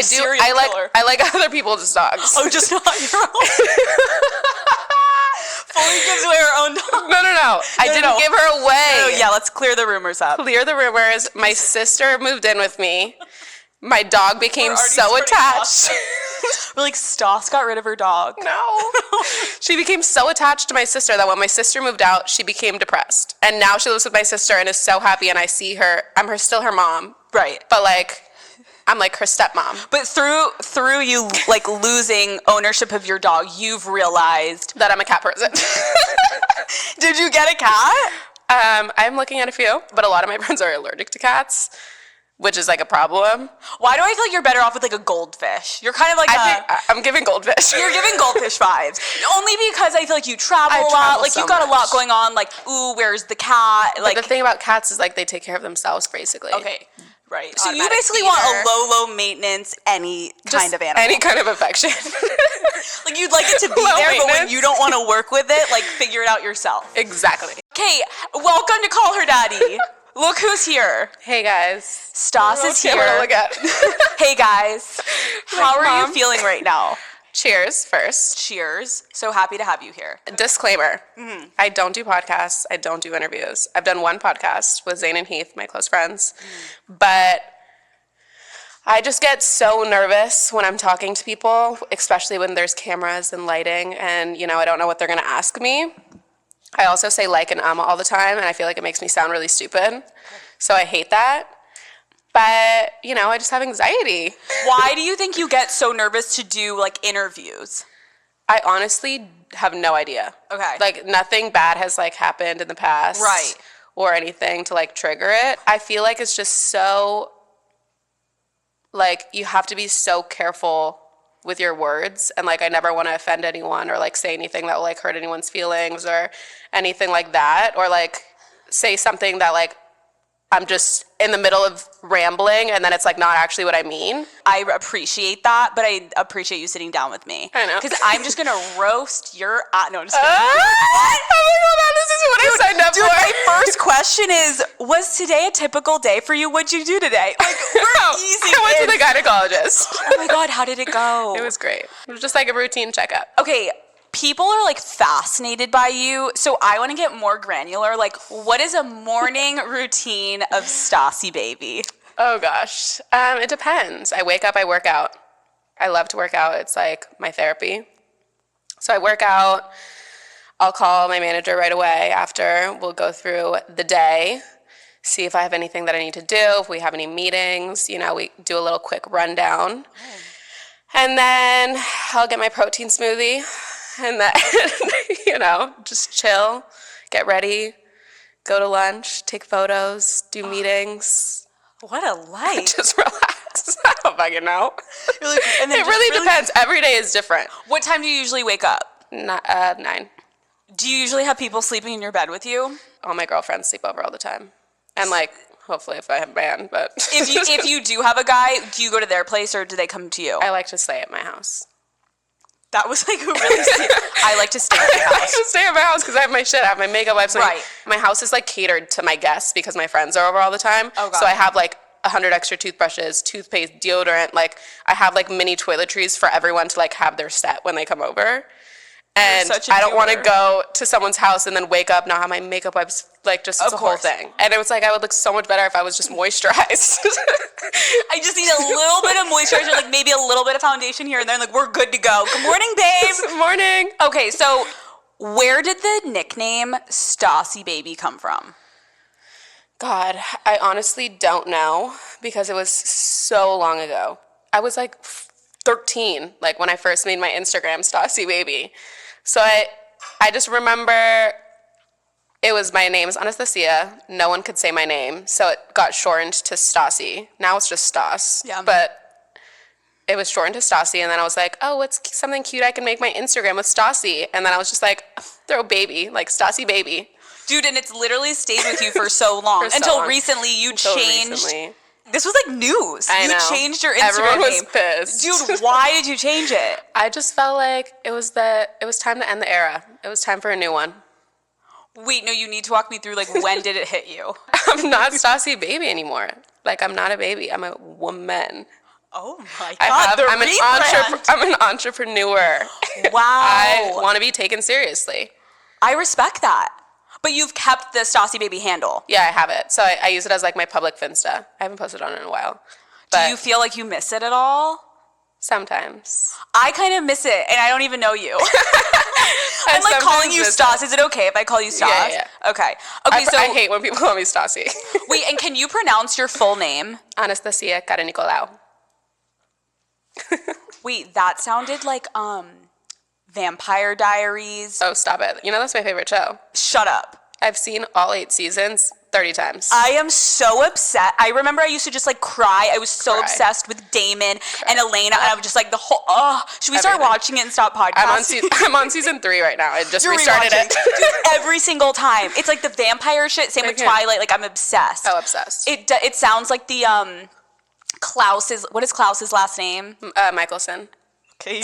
serial killer. I like other people's dogs. Oh, just not your own? Fully gives away her own dog. No. I didn't give her away. Oh, yeah, let's clear the rumors up. Clear the rumors. My sister moved in with me. My dog became so attached. We're like, Stas got rid of her dog. No. She became so attached to my sister that when my sister moved out, she became depressed. And now she lives with my sister and is so happy, and I see her. I'm still her mom. Right. But, like, I'm like her stepmom. But through you, like, losing ownership of your dog, you've realized that I'm a cat person. Did you get a cat? I'm looking at a few, but a lot of my friends are allergic to cats, which is like a problem. Why do I feel like you're better off with like a goldfish? You're kind of like I'm giving goldfish. You're giving goldfish vibes. Only because I feel like you travel a lot. Like, you've got a lot going on. Like, ooh, where's the cat? Like, but the thing about cats is, like, they take care of themselves, basically. Okay. Right. So you basically want a low maintenance, any kind of animal. Any kind of affection. Like, you'd like it to be there, but when you don't want to work with it, like, figure it out yourself. Exactly. Okay, welcome to Call Her Daddy. Look who's here. Hey, guys. Stas is here. Look at. Hey, guys. How are you feeling right now? Cheers first. Cheers. So happy to have you here. Disclaimer. Mm-hmm. I don't do podcasts. I don't do interviews. I've done one podcast with Zane and Heath, my close friends. But I just get so nervous when I'm talking to people, especially when there's cameras and lighting and, you know, I don't know what they're going to ask me. I also say like and all the time, and I feel like it makes me sound really stupid. So I hate that. But, you know, I just have anxiety. Why do you think you get so nervous to do, like, interviews? I honestly have no idea. Okay. Like, nothing bad has, like, happened in the past. Right. Or anything to, like, trigger it. I feel like it's just so, like, you have to be so careful with your words. And, like, I never want to offend anyone or, like, say anything that will, like, hurt anyone's feelings or anything like that. Or, like, say something that, like, I'm just in the middle of rambling and then it's like not actually what I mean. I appreciate that, but I appreciate you sitting down with me. I know. Because I'm just going to roast your... no, I'm just kidding. What? Oh my God, this is what I signed up for. My first question is, was today a typical day for you? What'd you do today? Like, we're easy. I went to the gynecologist. Oh my God, how did it go? It was great. It was just like a routine checkup. Okay. People are, like, fascinated by you, so I want to get more granular. Like, what is a morning routine of Stassi baby? Oh, gosh. It depends. I wake up, I work out. I love to work out. It's, like, my therapy. So I work out. I'll call my manager right away after. We'll go through the day, see if I have anything that I need to do, if we have any meetings. You know, we do a little quick rundown. Oh. And then I'll get my protein smoothie. And then, you know, just chill, get ready, go to lunch, take photos, do meetings. What a life. Just relax. I don't fucking know. Really, and then it really depends. Every day is different. What time do you usually wake up? 9. Do you usually have people sleeping in your bed with you? All my girlfriends sleep over all the time. And, like, hopefully if I have a man, but... if you do have a guy, do you go to their place or do they come to you? I like to stay at my house. That was like a really I like to stay at my house. I like to stay at my house because I have my shit. I have my makeup. I have right. My house is like catered to my guests because my friends are over all the time. Oh, God. So I have like 100 extra toothbrushes, toothpaste, deodorant. Like I have like mini toiletries for everyone to like have their set when they come over. And I don't want to go to someone's house and then wake up, not have my makeup wipes, like just it's a whole thing. And it was like I would look so much better if I was just moisturized. I just need a little bit of moisturizer, like maybe a little bit of foundation here and there, like we're good to go. Good morning, babe. Good morning. Okay, so where did the nickname Stassi Baby come from? God, I honestly don't know because it was so long ago. I was like 13, like when I first made my Instagram Stassi Baby. So I just remember it was my name is Anastasia. No one could say my name, so it got shortened to Stassi. Now it's just Stas. Yeah. But it was shortened to Stassi, and then I was like, oh, what's something cute I can make my Instagram with Stassi? And then I was just like, throw baby, like Stassi Baby. Dude, and it's literally stayed with you for so long. Until recently you changed. Recently. This was like news. I know. You changed your Instagram Everyone was name. pissed. Dude, why did you change it? I just felt like it was time to end the era. It was time for a new one. Wait, no, you need to walk me through, like, when did it hit you? I'm not Stassi Baby anymore. Like, I'm not a baby. I'm a woman. Oh my God, I'm an entrepreneur. Wow. I want to be taken seriously. I respect that. But you've kept the Stassi Baby handle. Yeah, I have it. So I use it as like my public Finsta. I haven't posted on it in a while. Do you feel like you miss it at all? Sometimes. I kind of miss it, and I don't even know you. I'm like calling you Stas. Is it okay if I call you Stas? Yeah. Okay. So I hate when people call me Stassi. Wait, and can you pronounce your full name? Stas Karanikolaou. Wait, that sounded like Vampire Diaries. Oh, stop it. You know, that's my favorite show. Shut up. I've seen all 8 seasons 30 times. I am so upset. I remember I used to just like cry. I was so obsessed with Damon and Elena, and I was just like the whole. Should we start watching it and stop podcasting? I'm on season 3 right now. I just restarted it. Dude, every single time. It's like the vampire shit. Same with Twilight. Like I'm obsessed. So obsessed. It sounds like the Klaus's. What is Klaus's last name? Michelson. Okay.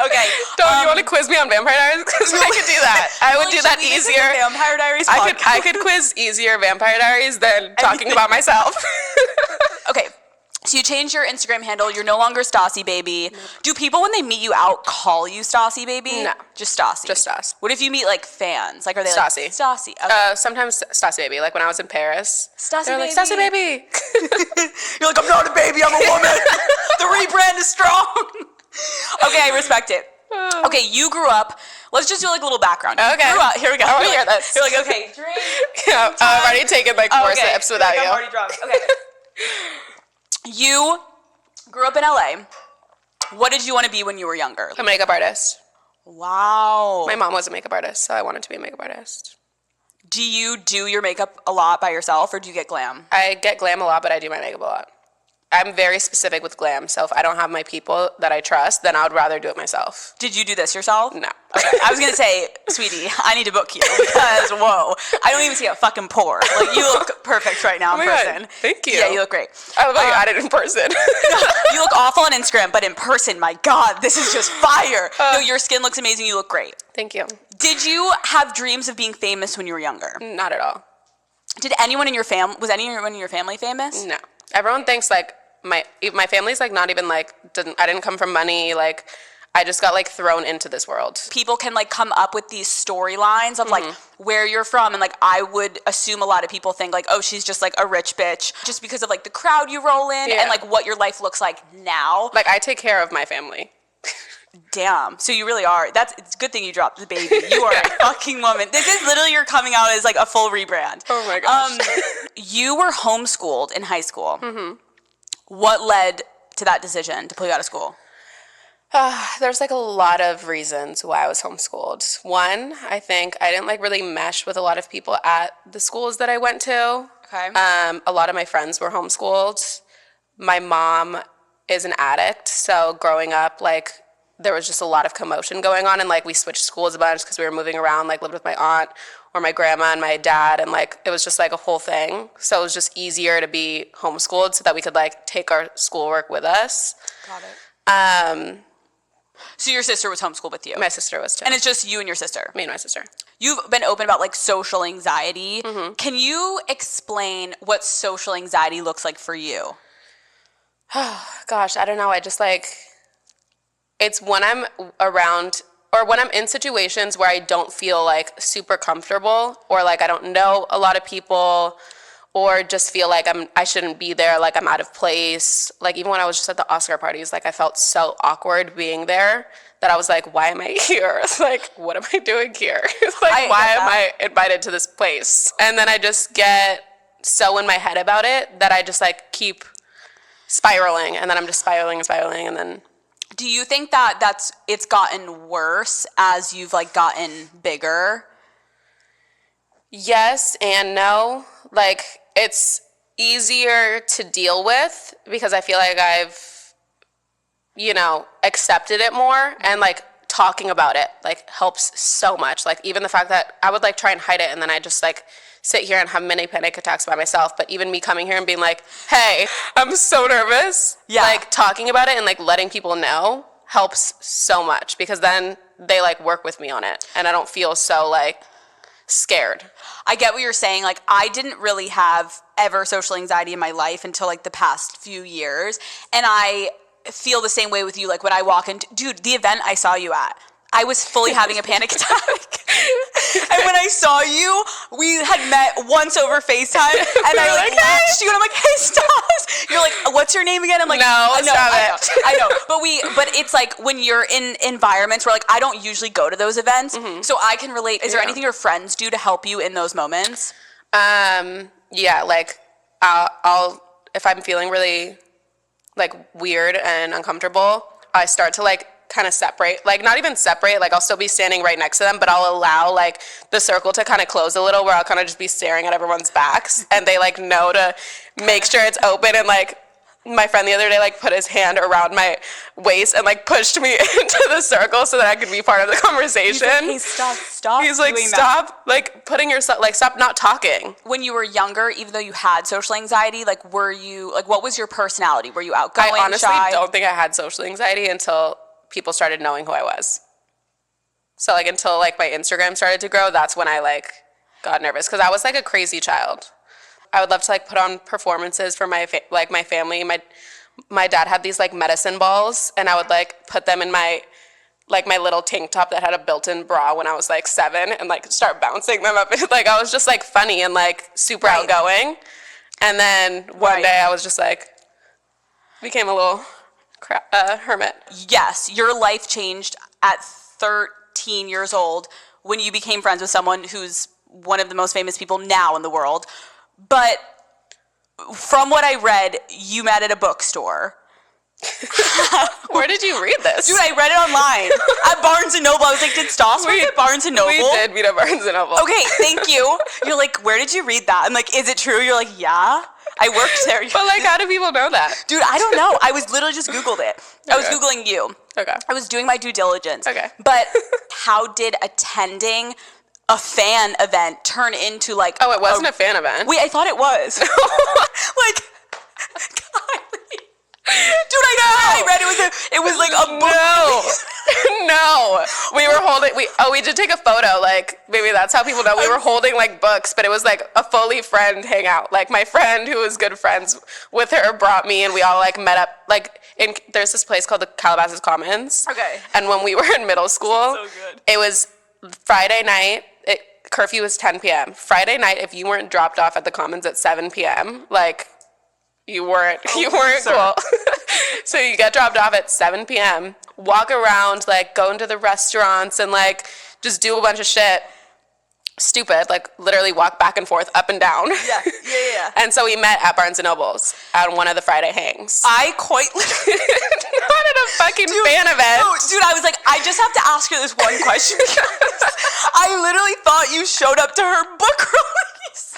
Okay. You want to quiz me on Vampire Diaries? Because I could do that. I would do that easier. Vampire Diaries. I could quiz easier Vampire Diaries than talking about myself. Okay. So you changed your Instagram handle. You're no longer Stassi Baby. Nope. Do people, when they meet you out, call you Stassi Baby? No. Just Stassi? Just Stas. What if you meet, like, fans? Like, are they Stassi. like, Stassi? Okay. Sometimes Stassi Baby. Like, when I was in Paris. Stassi They're Baby. like, Stassi Baby. You're like, I'm not a baby. I'm a woman. The rebrand is strong. Okay, I respect it. Okay, you grew up. Let's just do like a little background. Okay. You grew up. Here we go. I want to hear this. You're like, okay, drink. Yeah, I've already taken like 4 sips without you. I'm already drunk. Okay. You grew up in LA. What did you want to be when you were younger? A makeup artist. Wow. My mom was a makeup artist, so I wanted to be a makeup artist. Do you do your makeup a lot by yourself, or do you get glam? I get glam a lot, but I do my makeup a lot. I'm very specific with glam, so if I don't have my people that I trust, then I would rather do it myself. Did you do this yourself? No. Okay. I was gonna say, sweetie, I need to book you because whoa, I don't even see a fucking pore. Like you look perfect right now in person. God. Thank you. Yeah, you look great. I look like you added in person. You look awful on Instagram, but in person, my God, this is just fire. No, your skin looks amazing. You look great. Thank you. Did you have dreams of being famous when you were younger? Not at all. Did anyone in your was anyone in your family famous? No. Everyone thinks like my family's like not even like I didn't come from money, like I just got like thrown into this world. People can like come up with these storylines of like where you're from, and like I would assume a lot of people think like, oh, she's just like a rich bitch just because of like the crowd you roll in and like what your life looks like now. Like I take care of my family. Damn. So you really are. It's a good thing you dropped the baby. You are a fucking woman. This is literally your coming out as like a full rebrand. Oh my gosh. You were homeschooled in high school. Mm-hmm. What led to that decision to pull you out of school? There's like a lot of reasons why I was homeschooled. One, I think I didn't like really mesh with a lot of people at the schools that I went to. Okay. A lot of my friends were homeschooled. My mom is an addict, so growing up, like there was just a lot of commotion going on, and like we switched schools a bunch because we were moving around, like lived with my aunt or my grandma and my dad, and like it was just like a whole thing. So it was just easier to be homeschooled so that we could like take our schoolwork with us. Got it. So your sister was homeschooled with you? My sister was too. And it's just you and your sister? Me and my sister. You've been open about like social anxiety. Mm-hmm. Can you explain what social anxiety looks like for you? Oh, gosh, I don't know. I just like, it's when I'm around or when I'm in situations where I don't feel like super comfortable, or like I don't know a lot of people, or just feel like I shouldn't be there, like I'm out of place. Like even when I was just at the Oscar parties, like I felt so awkward being there that I was like, why am I here? Like, what am I doing here? Like, why am I invited to this place? And then I just get so in my head about it that I just like keep spiraling, and then I'm just spiraling and spiraling, and then. Do you think that it's gotten worse as you've like gotten bigger? Yes and no. Like it's easier to deal with because I feel like I've, accepted it more, and like talking about it like helps so much. Like even the fact that I would like try and hide it, and then I just like sit here and have many panic attacks by myself. But even me coming here and being like, hey, I'm so nervous. Yeah. Like talking about it and like letting people know helps so much, because then they like work with me on it and I don't feel so like scared. I get what you're saying. Like, I didn't really have ever social anxiety in my life until like the past few years. And I feel the same way with you. Like when I walk into, dude, the event I saw you at, I was fully having a panic attack. And when I saw you, we had met once over FaceTime, and I like watched you, and I'm like, "Hey, Stas." You're like, "What's your name again?" I'm like, "No, stop it." I know, but it's like when you're in environments where like I don't usually go to those events, so I can relate. Is there anything your friends do to help you in those moments? Yeah, like I'll if I'm feeling really like weird and uncomfortable, I start to like kind of separate, like not even separate, like I'll still be standing right next to them, but I'll allow like the circle to kind of close a little, where I'll kind of just be staring at everyone's backs, and they like know to make sure it's open. And like my friend the other day like put his hand around my waist and like pushed me into the circle so that I could be part of the conversation. He's like, hey, stop. He's like, stop, like putting yourself, like stop not talking. When you were younger, even though you had social anxiety, like were you, like what was your personality? Were you outgoing, I honestly shy? don't think I had social anxiety until people started knowing who I was. So like until like my Instagram started to grow, that's when I like got nervous, because I was like a crazy child. I would love to like put on performances for my my family. My dad had these like medicine balls, and I would like put them in my little tank top that had a built-in bra when I was like 7, and like start bouncing them up. Like I was just like funny and like super outgoing. And then one day I was just like became a little hermit. Yes, your life changed at 13 years old when you became friends with someone who's one of the most famous people now in the world. But from what I read, you met at a bookstore. Where did you read this? Dude, I read it online at Barnes & Noble. I was like, did Stas work at Barnes & Noble? We did meet at Barnes & Noble. Okay, thank you. You're like, where did you read that? I'm like, is it true? You're like, yeah, I worked there. But like, how do people know that? Dude, I don't know. I was literally just Googled it. I was Googling you. Okay. I was doing my due diligence. Okay. But how did attending a fan event turn into like... Oh, it wasn't a fan event. Wait, I thought it was. Like, dude, I read it was like a book. No. We were holding, we did take a photo, like, maybe that's how people know. We were holding like books, but it was like a fully friend hangout. Like my friend who was good friends with her brought me, and we all like met up, like, there's this place called the Calabasas Commons. Okay. And when we were in middle school, So good. It was Friday night, curfew was 10 p.m. Friday night, if you weren't dropped off at the Commons at 7 p.m., like, you weren't cool. So you get dropped off at 7 p.m., walk around, like, go into the restaurants and, like, just do a bunch of shit. Stupid, like, literally walk back and forth, up and down. Yeah. And so we met at Barnes & Noble's on one of the Friday hangs. I quite literally... Not at a fucking fan event. No, dude, I was like, I just have to ask her this one question because I literally thought you showed up to her book release.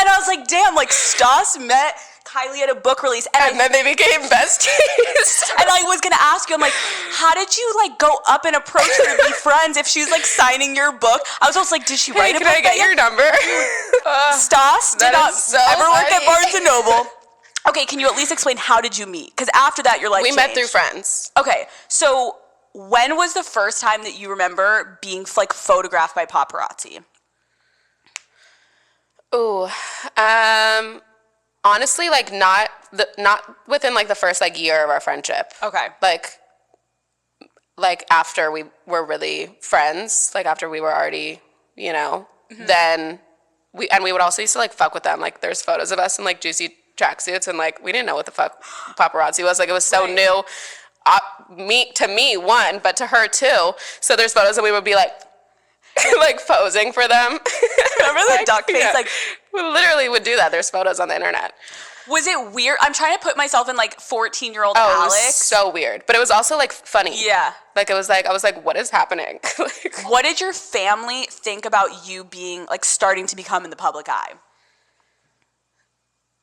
And I was like, damn, like, Stas met Kylie at a book release. And then they became besties. And I was going to ask you, I'm like, how did you, like, go up and approach her to be friends if she's, like, signing your book? I was also like, did she write a book? Can I get your number? Stas did not ever work at Barnes & Noble. Okay, can you at least explain how did you meet? Because after that, your life changed. We met through friends. Okay, so when was the first time that you remember being, like, photographed by paparazzi? Ooh, honestly, like, not within, like, the first, like, year of our friendship. Okay. Like after we were really friends, like, after we were already, you know, then we would also used to, like, fuck with them. Like, there's photos of us in, like, juicy tracksuits, and, like, we didn't know what the fuck paparazzi was. Like, it was so new. To me, one, but to her, too. So there's photos, and we would be, like, like, posing for them. Remember the duck face? Yeah. Like, we literally would do that. There's photos on the internet. was it weird? I'm trying to put myself in, like, 14-year-old It Alex. was so weird. But it was also, like, funny. Yeah. Like, I was like, what is happening? Like, what did your family think about you being, like, starting to become in the public eye?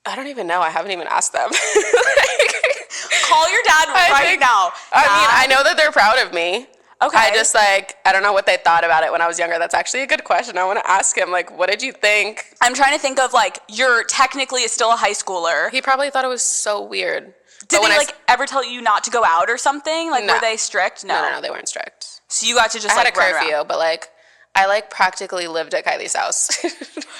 I don't even know. I haven't even asked them. Call your dad right now. I mean, I know that they're proud of me. Okay. I just, like, I don't know what they thought about it when I was younger. That's actually a good question. I want to ask him, like, what did you think? I'm trying to think of, like, you're technically still a high schooler. He probably thought it was so weird. Did they, like, ever tell you not to go out or something? Like, No. were they strict? No, No, they weren't strict. So you got to just, I had like, a run curfew, around. but, like, I like practically lived at Kylie's house.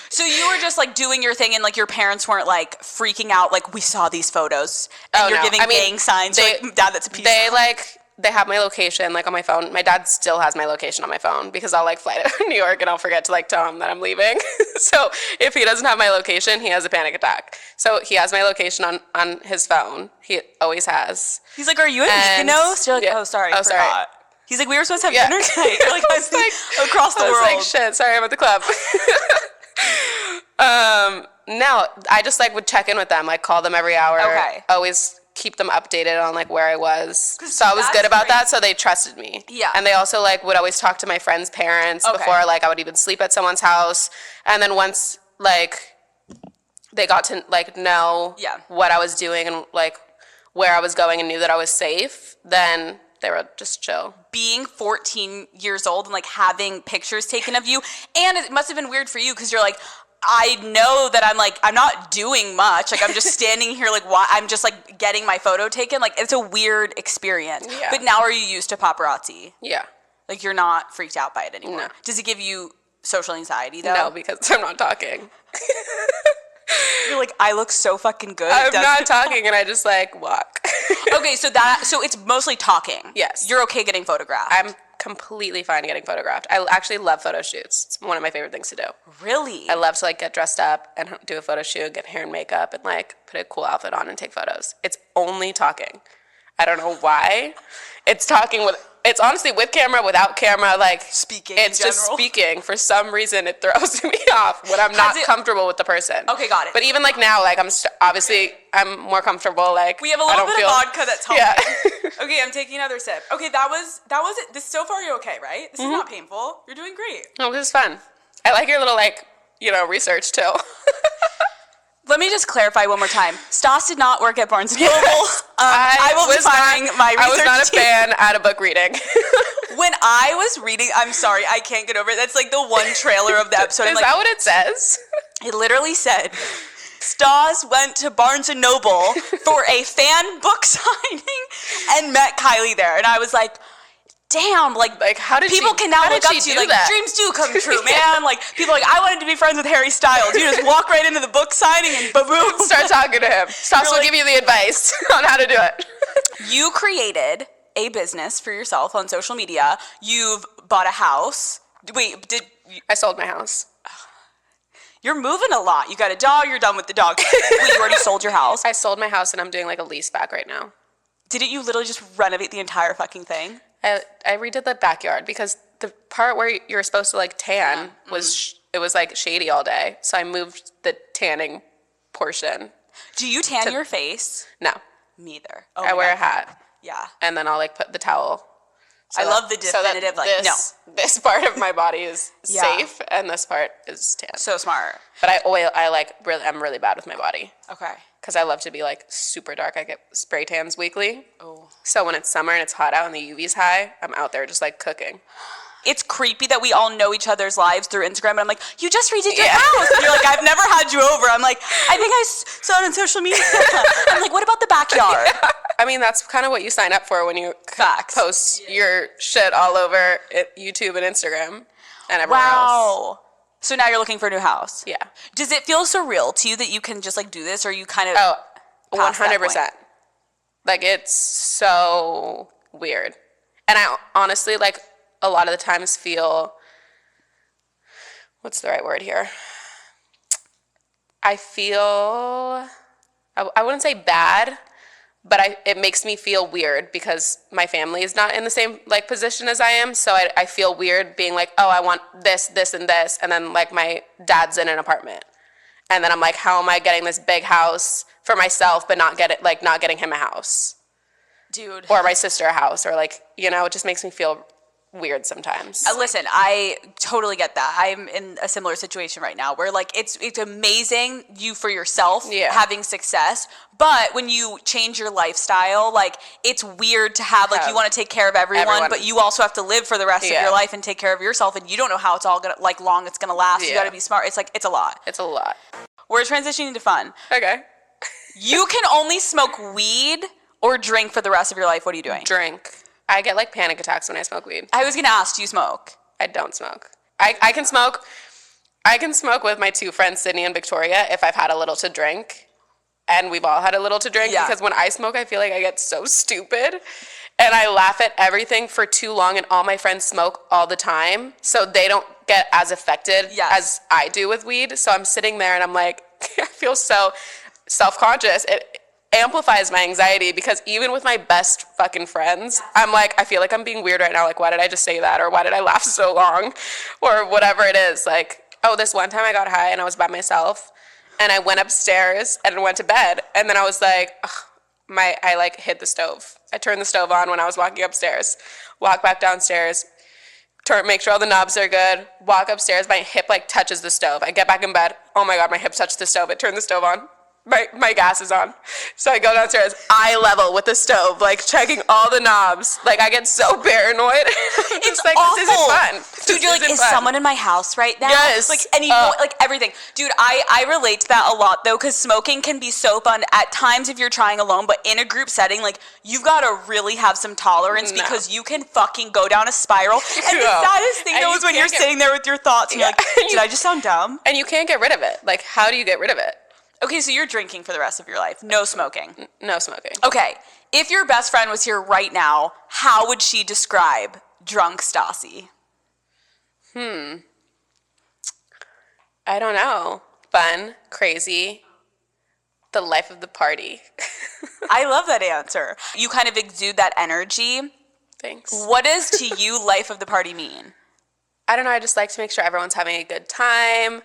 So you were just like doing your thing, and like your parents weren't like freaking out, like we saw these photos, and you're giving gang signs. Like, Dad, that's a piece. They have my location like on my phone. My dad still has my location on my phone because I'll like fly to New York and I'll forget to like tell him that I'm leaving. So if he doesn't have my location, he has a panic attack. So he has my location on his phone. He always has. He's like, "Are you in Mykonos?" You're like, "Oh, sorry, I forgot." He's like, "We were supposed to have dinner tonight." You're like, I was like, across the world. I was like, shit, sorry, I'm at the club. No, I just like would check in with them, like call them every hour. Okay. Always keep them updated on like where I was. So I was good about that, so they trusted me. Yeah. And they also like would always talk to my friends' parents before like I would even sleep at someone's house. And then once like they got to like know what I was doing and like where I was going and knew that I was safe, then they were just chill. Being 14 years old and like having pictures taken of you, and it must have been weird for you because you're like, I know that I'm not doing much. Like I'm just standing here, like I'm just like getting my photo taken. Like it's a weird experience. Yeah. But now are you used to paparazzi? Yeah. Like you're not freaked out by it anymore? No. Does it give you social anxiety though? No, because I'm not talking. You're like, I look so fucking good. I'm not talking and I just like walk. Okay, so it's mostly talking. Yes. You're okay getting photographed. I'm completely fine getting photographed. I actually love photo shoots. It's one of my favorite things to do. Really? I love to like get dressed up and do a photo shoot, get hair and makeup and like put a cool outfit on and take photos. It's only talking. I don't know why. It's honestly with camera, without camera, like speaking. It's just speaking. For some reason, it throws me off when I'm not comfortable with the person. Okay, got it. But even like now, like I'm more comfortable. Like we have a little bit of vodka that's helping. Yeah. Okay, I'm taking another sip. Okay, that was it. This so far you're okay, right? This is not painful. You're doing great. Oh, this is fun. I like your little like research too. Let me just clarify one more time. Stas did not work at Barnes & Noble. I will be firing my research I was not a team. fan at a book reading. When I was reading, I'm sorry, I can't get over it. That's like the one trailer of the episode. Is that what it says? It literally said, Stas went to Barnes & Noble for a fan book signing and met Kylie there. And I was like, damn, like how did people can now look up to you, like that? Dreams do come true, man. Like people are like, I wanted to be friends with Harry Styles. You just walk right into the book signing and boom, start talking to him. Stas will give you the advice on how to do it. You created a business for yourself on social media. You've bought a house. Wait, I sold my house? You're moving a lot. You got a dog. You're done with the dog. Wait, you already sold your house? I sold my house and I'm doing like a lease back right now. Didn't you literally just renovate the entire fucking thing? I redid the backyard because the part where you're supposed to like tan was it was like shady all day. So I moved the tanning portion. Do you tan your face? No. Me either. I wear a hat. Yeah. And then I'll like put the towel. I love the definitive this part of my body is safe and this part is tan. So smart. But I'm really bad with my body. Okay. Because I love to be like super dark. I get spray tans weekly. Oh. So when it's summer and it's hot out and the UV's high, I'm out there just like cooking. It's creepy that we all know each other's lives through Instagram, and I'm like, you just redid your house. And you're like, I've never had you over. I'm like, I think I saw it on social media. I'm like, what about the backyard? Yeah. I mean, that's kind of what you sign up for when you post your shit all over YouTube and Instagram and everywhere else. So now you're looking for a new house. Yeah. Does it feel surreal to you that you can just like do this, or you kind of 100%. Like it's so weird. And I honestly like a lot of the times feel, what's the right word here? I feel, I wouldn't say bad, but it makes me feel weird because my family is not in the same like position as I am. So I feel weird being like, oh, I want this, this, and this. And then like my dad's in an apartment. And then I'm like, how am I getting this big house for myself, but not getting him a house? Dude. Or my sister a house, or like, it just makes me feel weird sometimes. Listen, I totally get that. I'm in a similar situation right now where like it's amazing you for yourself having success, but when you change your lifestyle, like it's weird to have like you want to take care of everyone, but you also have to live for the rest of your life and take care of yourself, and you don't know how it's all gonna long it's gonna last. You got to be smart. It's like it's a lot. It's a lot. We're transitioning to fun. Okay. You can only smoke weed or drink for the rest of your life. What are you doing? Drink. I get like panic attacks when I smoke weed. I was gonna ask, do you smoke? I don't smoke. I can smoke with my two friends, Sydney and Victoria, if I've had a little to drink. And we've all had a little to drink because when I smoke, I feel like I get so stupid. And I laugh at everything for too long, and all my friends smoke all the time. So they don't get as affected as I do with weed. So I'm sitting there and I'm like, I feel so self-conscious. It amplifies my anxiety because even with my best fucking friends, I'm like, I feel like I'm being weird right now. Like, why did I just say that? Or why did I laugh so long? Or whatever it is. Like, oh, this one time I got high and I was by myself and I went upstairs and went to bed. And then I was like, I like hit the stove. I turned the stove on when I was walking upstairs, walk back downstairs, make sure all the knobs are good, walk upstairs, my hip like touches the stove. I get back in bed. Oh my God, my hip touched the stove. I turned the stove on. My gas is on. So I go downstairs, eye level with the stove, like checking all the knobs. Like I get so paranoid. It's like, awful. This isn't fun. Dude, you're like, is someone in my house right now? Yes. Like like everything. Dude, I relate to that a lot though, because smoking can be so fun at times if you're trying alone, but in a group setting, like you've got to really have some tolerance because you can fucking go down a spiral. And the saddest thing though is when you're sitting there with your thoughts and you're like, did I just sound dumb? And you can't get rid of it. Like, how do you get rid of it? Okay, so you're drinking for the rest of your life. No smoking. No smoking. Okay, if your best friend was here right now, how would she describe drunk Stassi? I don't know. Fun, crazy, the life of the party. I love that answer. You kind of exude that energy. Thanks. What does to you life of the party mean? I don't know. I just like to make sure everyone's having a good time.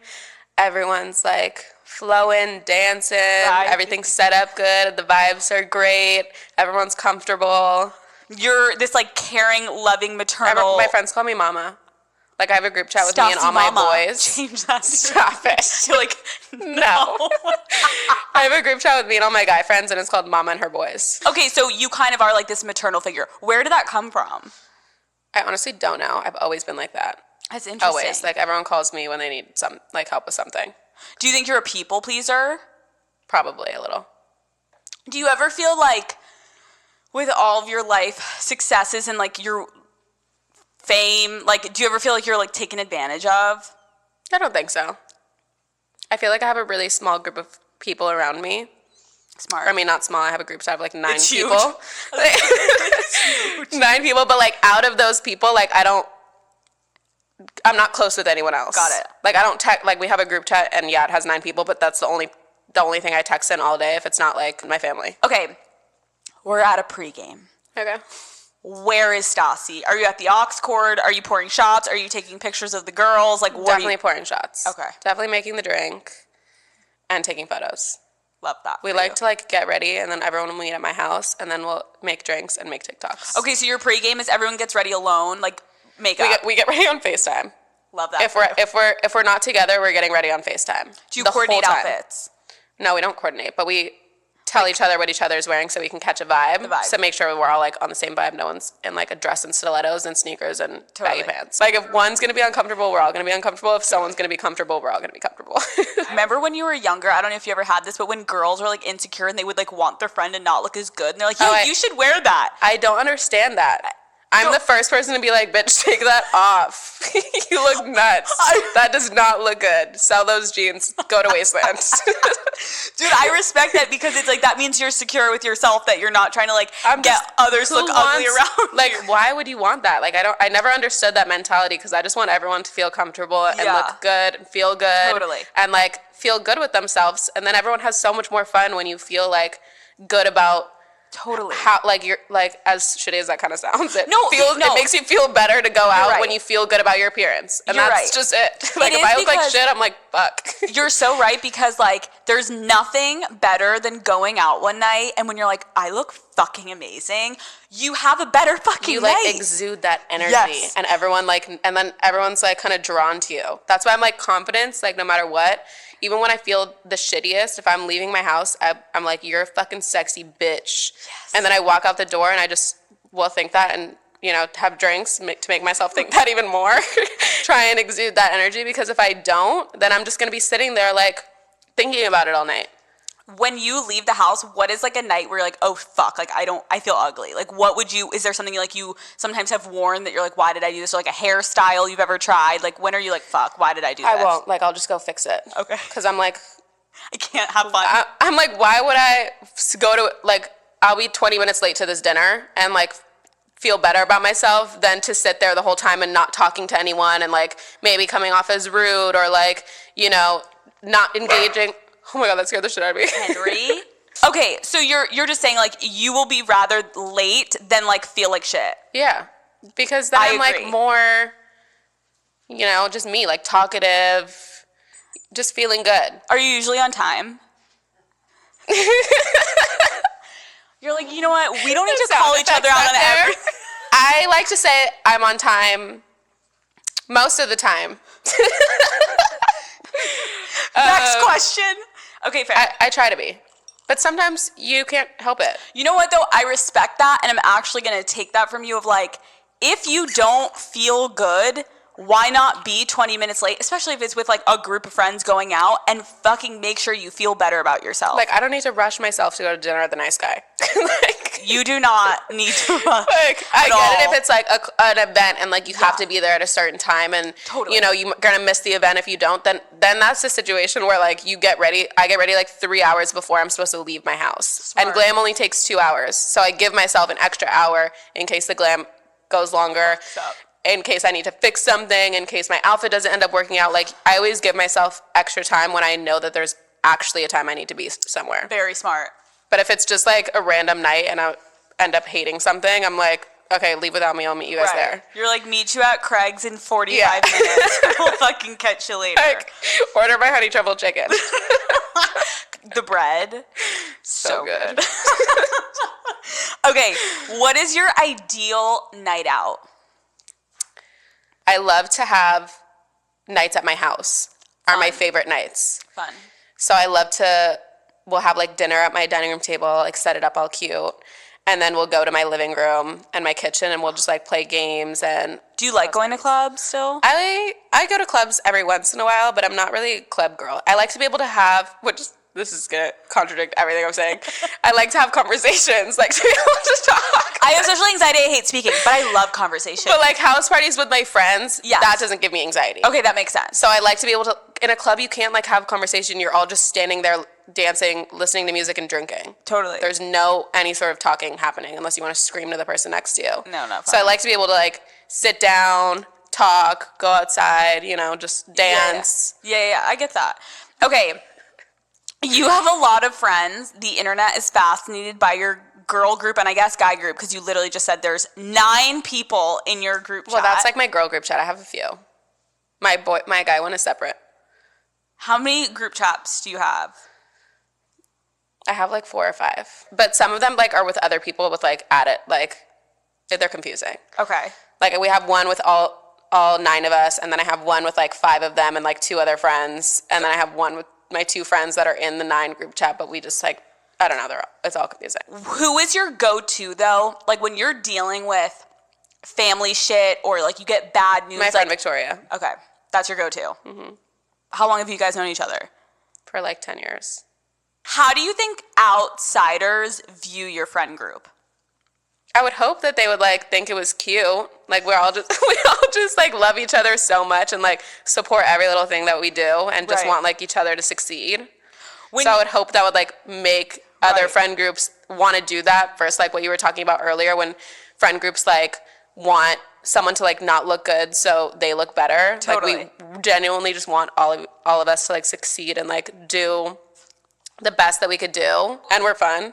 Everyone's like flowing, dancing, everything's set up good, the vibes are great, everyone's comfortable. You're this like caring, loving, maternal. My friends call me mama. Like I have a group chat with me and all my boys. Change that. Stop it. You're like, no. I have a group chat with me and all my guy friends and it's called Mama and Her Boys. Okay, so you kind of are like this maternal figure. Where did that come from? I honestly don't know. I've always been like that. That's interesting. Always. Like everyone calls me when they need some like help with something. Do you think you're a people pleaser? Probably a little. Do you ever feel like with all of your life successes and like your fame, like do you ever feel like you're like taken advantage of? I don't think so. I feel like I have a really small group of people around me. Smart. I mean, not small. I have a group chat of like 9 it's people. Huge. It's huge. 9 people, but like out of those people, like I'm not close with anyone else. Got it. Like I don't text, like we have a group chat and yeah, it has 9 people, but that's the only thing I text in all day if it's not like my family. Okay, we're at a pregame. Okay. Where is Stassi? Are you at the aux cord? Are you pouring shots? Are you taking pictures of the girls? Like, definitely pouring shots. Okay. Definitely making the drink and taking photos. Love that. We like to like get ready and then everyone will meet at my house and then we'll make drinks and make TikToks. Okay, so your pregame is everyone gets ready alone, like makeup. We get ready on FaceTime. Love that. If we're not together, we're getting ready on FaceTime. Do you coordinate outfits? No, we don't coordinate, but we tell each other what each other is wearing so we can catch a vibe. So make sure we're all like on the same vibe. No one's in like a dress and stilettos and sneakers and baggy pants. Like if one's gonna be uncomfortable, we're all gonna be uncomfortable. If someone's gonna be comfortable, we're all gonna be comfortable. Remember when you were younger? I don't know if you ever had this, but when girls were like insecure and they would like want their friend to not look as good, and they're like, you should wear that. I don't understand that. I'm the first person to be like, bitch, take that off. You look nuts. That does not look good. Sell those jeans. Go to Wasteland. Dude, I respect that because it's like that means you're secure with yourself, that you're not trying to like get others look ugly around. Like, why would you want that? Like, I never understood that mentality because I just want everyone to feel comfortable and look good and feel good. Totally. And like feel good with themselves. And then everyone has so much more fun when you feel like good about how like you're like, as shitty as that kind of sounds, it makes you feel better to go out when you feel good about your appearance, and that's just it. Like if I look like shit, I'm like, fuck. You're so right, because like there's nothing better than going out one night and when you're like, I look fucking amazing, you have a better fucking night. You like exude that energy, and everyone like, and then everyone's like kind of drawn to you. That's why I'm like confidence, like no matter what. Even when I feel the shittiest, if I'm leaving my house, I'm like, you're a fucking sexy bitch. Yes. And then I walk out the door and I just will think that and, you know, have drinks to make myself think that even more. Try and exude that energy, because if I don't, then I'm just going to be sitting there like thinking about it all night. when you leave the house, what is like a night where you're like, oh fuck, like I feel ugly? Like what would you, is there something like you sometimes have worn that you're like, why did I do this? Or like a hairstyle you've ever tried? Like when are you like, fuck, why did I do this? I won't. Like I'll just go fix it. Okay. Because I'm like, I can't have fun. I'm like, why would I go to, like, I'll be 20 minutes late to this dinner and like feel better about myself than to sit there the whole time and not talking to anyone and like maybe coming off as rude or like, you know, not engaging. Oh my God, that scared the shit out of me. Henry? Okay, so you're just saying like you will be rather late than like feel like shit. Yeah, because then I'm like more, you know, just me, like talkative, just feeling good. Are you usually on time? You're like, you know what? We don't need to call each other out on everything. I like to say I'm on time most of the time. Next question. Okay, fair. I try to be. But sometimes you can't help it. You know what, though? I respect that, and I'm actually going to take that from you of, like, if you don't feel good, why not be 20 minutes late, especially if it's with, like, a group of friends going out, and fucking make sure you feel better about yourself. Like, I don't need to rush myself to go to dinner with the nice guy. Like, you do not need to rush. Like, I get it if it's, like, an event and, like, you have to be there at a certain time and, you know, you're going to miss the event if you don't, then that's the situation where, like, you get ready. I get ready, like, 3 hours before I'm supposed to leave my house. Smart. And glam only takes 2 hours. So I give myself an extra hour in case the glam goes longer. In case I need to fix something, in case my outfit doesn't end up working out. Like, I always give myself extra time when I know that there's actually a time I need to be somewhere. Very smart. But if it's just, like, a random night and I end up hating something, I'm like, okay, leave without me. I'll meet you guys there. You're like, meet you at Craig's in 45 minutes. We'll fucking catch you later. Like, order my honey truffle chicken. The bread. So good. Okay, what is your ideal night out? I love to have nights at my house are my favorite nights. Fun. So I love to, we'll have like dinner at my dining room table, like set it up all cute. And then we'll go to my living room and my kitchen and we'll just like play games. And do you like going to clubs still? I go to clubs every once in a while, but I'm not really a club girl. I like to be able to have, this is going to contradict everything I'm saying. I like to have conversations, like to be able to talk. I have social anxiety. I hate speaking, but I love conversation. But like house parties with my friends, that doesn't give me anxiety. Okay, that makes sense. So I like to be able to, in a club, you can't like have a conversation. You're all just standing there dancing, listening to music and drinking. Totally. There's no any sort of talking happening unless you want to scream to the person next to you. No, not fun. So I like to be able to like sit down, talk, go outside, you know, just dance. Yeah, I get that. Okay. You have a lot of friends. The internet is fascinated by your girl group and I guess guy group because you literally just said there's 9 people in your group chat. Well, that's like my girl group chat. I have a few. My guy one is separate. How many group chats do you have? I have like 4 or 5. But some of them like are with other people with like like they're confusing. Okay. Like we have one with all 9 of us and then I have one with like 5 of them and like 2 other friends and then I have one with my 2 friends that are in the 9 group chat, but we just like, I don't know, it's all confusing. Who is your go-to though? Like when you're dealing with family shit or like you get bad news. My friend Victoria. Okay, that's your go-to. Mm-hmm. How long have you guys known each other? For like 10 years. How do you think outsiders view your friend group? I would hope that they would like think it was cute. Like we all just like love each other so much and like support every little thing that we do and just want like each other to succeed. So I would hope that would like make other friend groups want to do that versus like what you were talking about earlier when friend groups like want someone to like not look good so they look better. Totally. Like we genuinely just want all of us to like succeed and like do the best that we could do, and we're fun.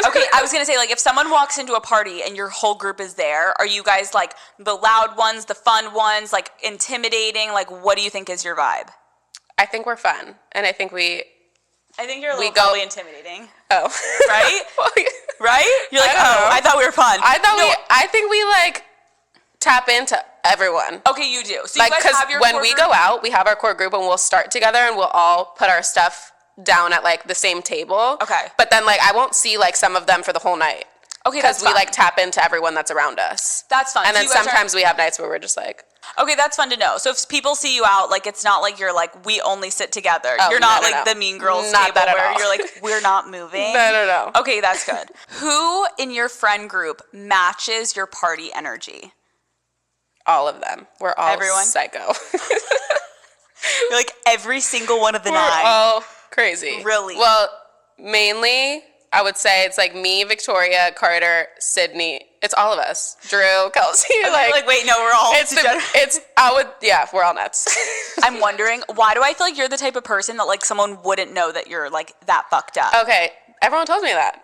Okay, I was gonna say, like, if someone walks into a party and your whole group is there, are you guys like the loud ones, the fun ones, like intimidating? Like, what do you think is your vibe? I think we're fun, and I think you're a little probably intimidating. Oh, right? Right? You're like, I thought we were fun. I think we like tap into everyone. Okay, you do. So like, you guys have your when we go out, we have our core group, and we'll start together, and we'll all put our stuff down at like the same table. Okay. But then like I won't see like some of them for the whole night. Okay, that's because we like tap into everyone that's around us. That's fun. And then sometimes we have nights where we're just like, Okay, that's fun to know. So if people see you out, like, it's not like you're like, we only sit together. You're not the Mean Girls not table that at where all. you're like, we're not moving. No. Okay, that's good. Who in your friend group matches your party energy? All of them. We're all Everyone? psycho. You're like every single one of the We're 9. all crazy. Really? Well, mainly, I would say it's like me, Victoria, Carter, Sydney. It's all of us. Drew, Kelsey. Like, wait, no, we're all we're all nuts. I'm wondering, why do I feel like you're the type of person that like someone wouldn't know that you're like that fucked up? Okay, everyone tells me that.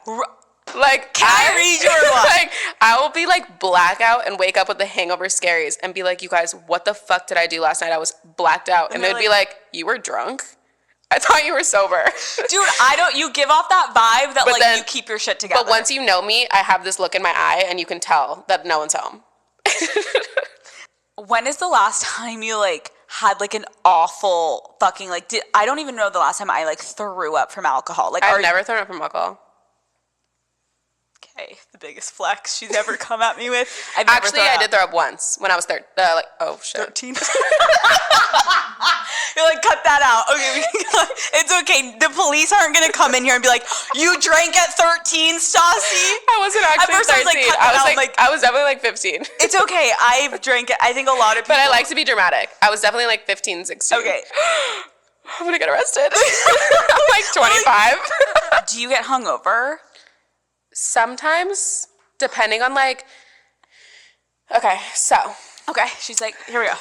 Like, can I read your one? Like, I will be like blackout and wake up with the hangover scaries and be like, you guys, what the fuck did I do last night? I was blacked out. And they'd be like, you were drunk? I thought you were sober. Dude, you give off that vibe that you keep your shit together. But once you know me, I have this look in my eye and you can tell that no one's home. When is the last time you like had like an awful fucking I don't even know the last time I like threw up from alcohol. Like I've never thrown up from alcohol. Okay, the biggest flex she's ever come at me with. Actually, I did throw up once when I was 13. 13. You're like, cut that out. Okay, it's okay. The police aren't gonna come in here and be like, you drank at 13, Stassi. I wasn't actually 13. I was definitely like 15. It's okay. I've drank it. I think a lot of people. But I like to be dramatic. I was definitely like 15, 16. Okay. I'm gonna get arrested. I'm like 25. Do you get hungover? Sometimes, depending on okay, she's like, here we go.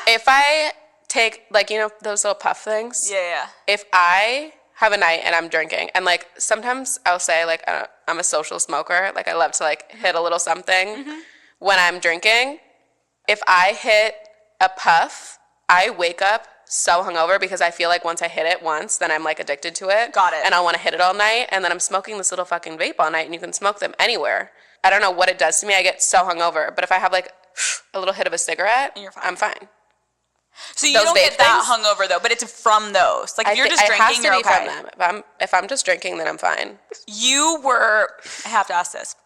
If I take, those little puff things. Yeah. If I have a night and I'm drinking, and sometimes I'll say I'm a social smoker. I love to hit a little something when I'm drinking. If I hit a puff, I wake up so hungover because I feel like once I hit it once, then I'm addicted to it. Got it. And I want to hit it all night, and then I'm smoking this little fucking vape all night, and you can smoke them anywhere. I don't know what it does to me. I get so hungover. But if I have a little hit of a cigarette, I'm fine. So you don't get that hungover though, but it's from those. If you're just drinking, you're okay. From them. If I'm just drinking, then I'm fine. I have to ask this.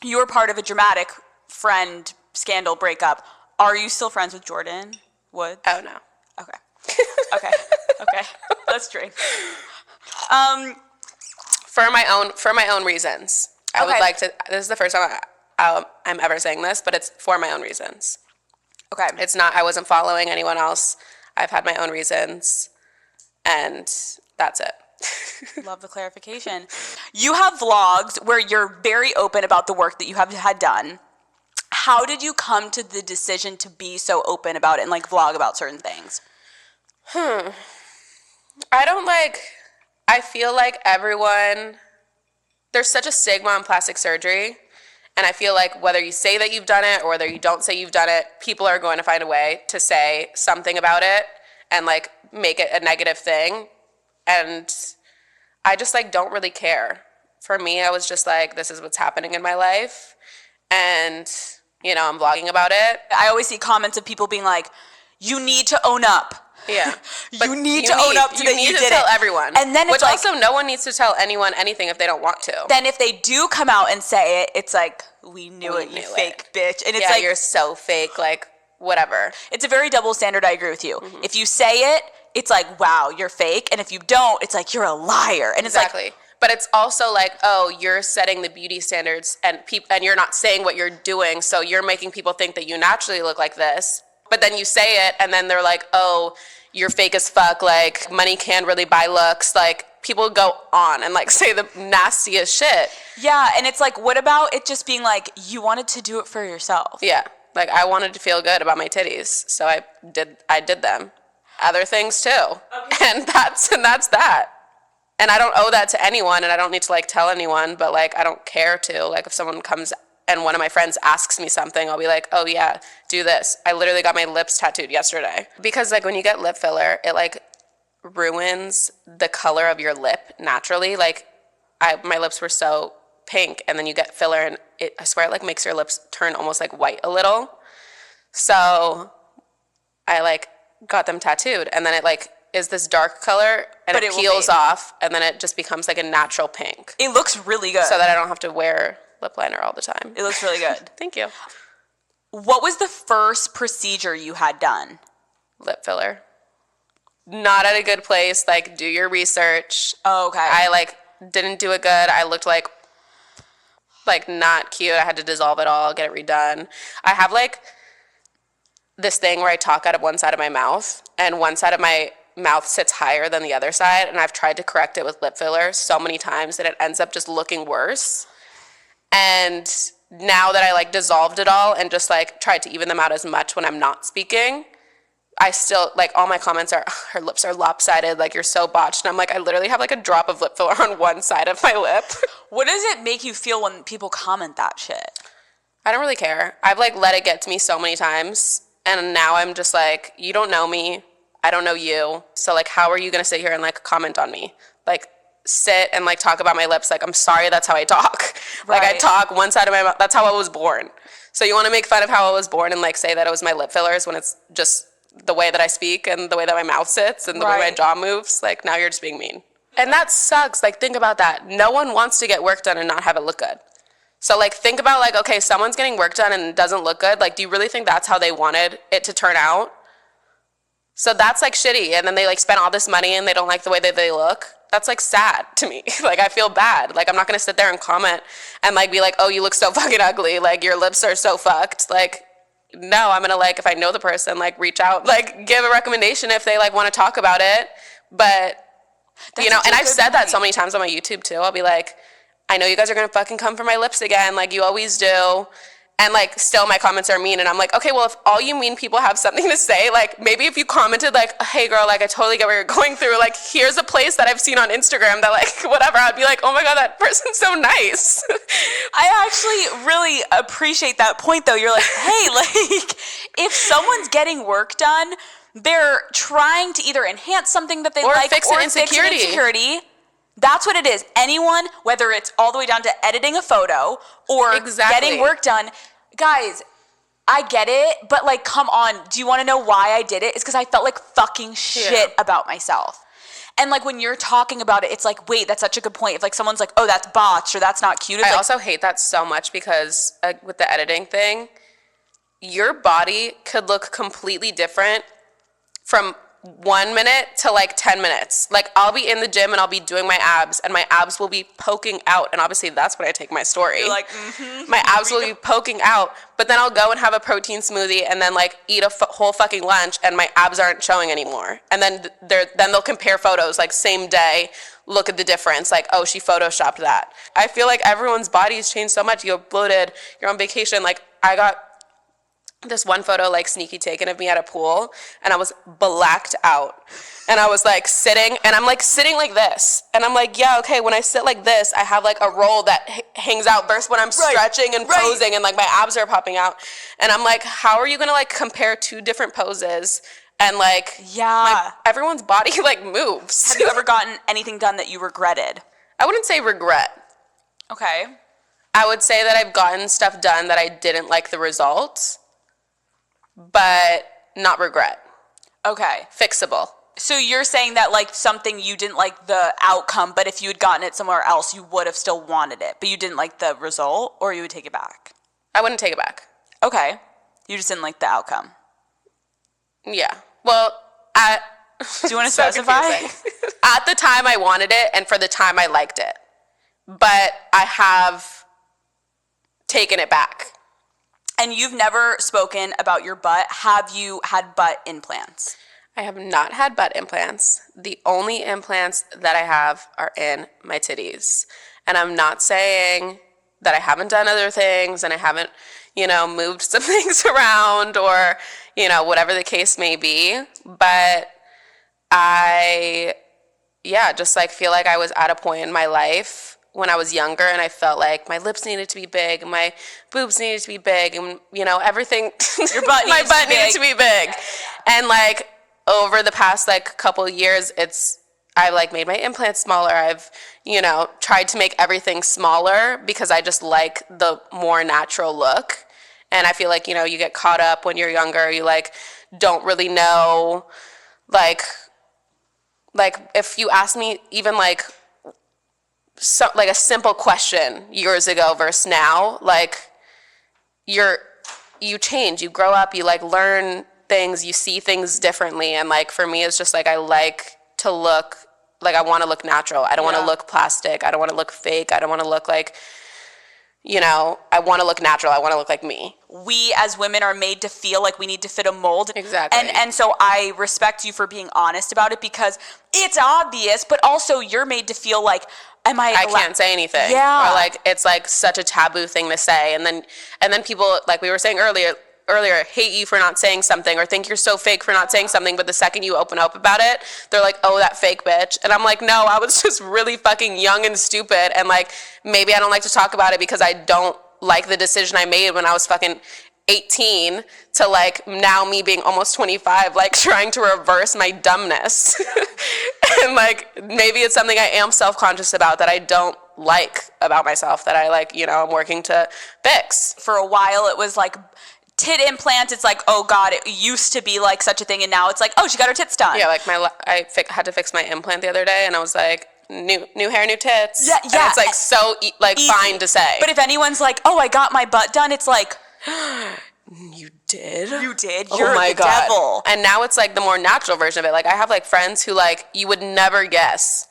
You were part of a dramatic friend scandal breakup. Are you still friends with Jordan Woods? Oh no. Okay. Let's drink. For my own reasons. I would like to. This is the first time I'm ever saying this, but it's for my own reasons. Okay. It's not. I wasn't following anyone else. I've had my own reasons, and that's it. Love the clarification. You have vlogs where you're very open about the work that you have had done. How did you come to the decision to be so open about it and vlog about certain things? I feel like everyone, there's such a stigma on plastic surgery, and I feel like whether you say that you've done it or whether you don't say you've done it, people are going to find a way to say something about it and make it a negative thing. And I just don't really care. For me, I was just this is what's happening in my life, and I'm vlogging about it. I always see comments of people being like, you need to own up. Yeah. You need to own up to that you did it. You need to tell everyone. And then it's which also no one needs to tell anyone anything if they don't want to. Then if they do come out and say it, it's we knew it, you fake bitch. And it's you're so fake, whatever. It's a very double standard, I agree with you. Mm-hmm. If you say it, it's wow, you're fake. And if you don't, it's you're a liar. And exactly. But it's also oh, you're setting the beauty standards and you're not saying what you're doing, so you're making people think that you naturally look like this. But then you say it, and then they're oh, you're fake as fuck, money can't really buy looks. People go on and say the nastiest shit. Yeah, and it's what about it just being you wanted to do it for yourself? Yeah, I wanted to feel good about my titties, so I did them. Other things too. Okay. And that's that. And I don't owe that to anyone, and I don't need to tell anyone, but I don't care to. If someone comes and one of my friends asks me something, I'll be oh yeah, do this. I literally got my lips tattooed yesterday. Because when you get lip filler, it ruins the color of your lip naturally. My lips were so pink, and then you get filler, and I swear it makes your lips turn almost white a little. So I got them tattooed, and then it is this dark color, and it peels off, and then it just becomes a natural pink. It looks really good. So that I don't have to wear lip liner all the time. It looks really good. Thank you. What was the first procedure you had done? Lip filler. Not at a good place. Like, do your research. Oh, okay. I, like, didn't do it good. I looked like not cute. I had to dissolve it all, get it redone. I have, like, this thing where I talk out of one side of my mouth, and one side of my mouth sits higher than the other side, and I've tried to correct it with lip filler so many times that it ends up just looking worse. And now that I, like, dissolved it all and just, like, tried to even them out as much when I'm not speaking, I still, like, all my comments are, her lips are lopsided, like, you're so botched. And I'm like, I literally have, like, a drop of lip filler on one side of my lip. What does it make you feel when people comment that shit? I don't really care. I've, like, let it get to me so many times. And now I'm just like, you don't know me. I don't know you. So, like, how are you going to sit here and, like, comment on me? Like, sit and, like, talk about my lips. Like, I'm sorry, that's how I talk. Right. Like, I talk one side of my mouth. That's how I was born. So you want to make fun of how I was born and, like, say that it was my lip fillers when it's just the way that I speak and the way that my mouth sits and the way my jaw moves? Like, now you're just being mean. And that sucks. Like, think about that. No one wants to get work done and not have it look good. So, like, think about, like, okay, someone's getting work done and it doesn't look good. Like, do you really think that's how they wanted it to turn out? So that's, like, shitty. And then they, like, spend all this money and they don't like the way that they look. That's, like, sad to me. Like, I feel bad. Like, I'm not going to sit there and comment and, like, be like, oh, you look so fucking ugly. Like, your lips are so fucked. Like, no, I'm going to, like, if I know the person, like, reach out, like, give a recommendation if they, like, want to talk about it. But, you know, and I've said that so many times on my YouTube, too. I'll be like, I know you guys are going to fucking come for my lips again, like you always do. And, like, still my comments are mean. And I'm like, okay, well, if all you mean people have something to say, like, maybe if you commented, like, hey, girl, like, I totally get what you're going through. Like, here's a place that I've seen on Instagram that, like, whatever. I'd be like, oh, my God, that person's so nice. I actually really appreciate that point, though. You're like, hey, like, if someone's getting work done, they're trying to either enhance something that they like fix an insecurity. That's what it is. Anyone, whether it's all the way down to editing a photo or getting work done, guys, I get it, but, like, come on. Do you want to know why I did it? It's because I felt like fucking shit about myself. And, like, when you're talking about it, it's like, wait, that's such a good point. If, like, someone's like, oh, that's botched or that's not cute. I also hate that so much because with the editing thing, your body could look completely different from 1 minute to, like, 10 minutes. Like, I'll be in the gym and I'll be doing my abs and my abs will be poking out. And obviously that's when I take my story. You're like, my abs will be poking out, but then I'll go and have a protein smoothie and then, like, eat a whole fucking lunch and my abs aren't showing anymore. And then they'll compare photos, like, same day, look at the difference. Like, oh, she photoshopped that. I feel like everyone's body's changed so much. You're bloated, you're on vacation. Like, I got this one photo, like, sneaky taken of me at a pool and I was blacked out and I was, like, sitting and I'm, like, sitting like this and I'm like, yeah, okay, when I sit like this I have, like, a roll that hangs out versus when I'm stretching and posing and, like, my abs are popping out and I'm like, how are you gonna, like, compare two different poses and, like, everyone's body, like, moves. Have you ever gotten anything done that you regretted? I wouldn't say regret. Okay. I would say that I've gotten stuff done that I didn't like the results, but not regret. Okay. Fixable. So you're saying that, like, something you didn't like the outcome, but if you had gotten it somewhere else, you would have still wanted it, but you didn't like the result, or you would take it back? I wouldn't take it back. Okay. You just didn't like the outcome. Yeah. Well, do you want to specify? At the time I wanted it, and for the time I liked it. But I have taken it back. And you've never spoken about your butt. Have you had butt implants? I have not had butt implants. The only implants that I have are in my titties. And I'm not saying that I haven't done other things and I haven't, you know, moved some things around or, you know, whatever the case may be. But I, just, like, feel like I was at a point in my life when I was younger and I felt like my lips needed to be big and my boobs needed to be big and, you know, everything, my butt needed to be big. And, like, over the past, like, couple of years, I've, like, made my implants smaller. I've, you know, tried to make everything smaller because I just like the more natural look. And I feel like, you know, you get caught up when you're younger. You, like, don't really know, like if you ask me even, like a simple question years ago versus now, like, you you change, you grow up, you like learn things, you see things differently. And like, for me, it's just like, I like to look, like I want to look natural. I don't want to look plastic. I don't want to look fake. I don't want to look like, you know, I want to look natural. I want to look like me. We as women are made to feel like we need to fit a mold. Exactly. And so I respect you for being honest about it, because it's obvious, but also you're made to feel like, I can't say anything. Yeah. Or like, it's like such a taboo thing to say. And then people, like we were saying earlier, hate you for not saying something, or think you're so fake for not saying something, but the second you open up about it, they're like, oh, that fake bitch. And I'm like, no, I was just really fucking young and stupid, and like, maybe I don't like to talk about it because I don't like the decision I made when I was fucking 18 to like now me being almost 25, like trying to reverse my dumbness. And like, maybe it's something I am self-conscious about that I don't like about myself, that I like, you know, I'm working to fix. For a while it was like, tit implant, it's like, oh God, it used to be like such a thing, and now it's like, oh, she got her tits done. Yeah, like I had to fix my implant the other day, and I was like, new hair, new tits. Yeah. And it's like so easy. Fine to say. But if anyone's like, oh, I got my butt done, it's like, you did? You did? Oh You're my the God. devil. And now it's like the more natural version of it. Like I have like friends who like you would never guess,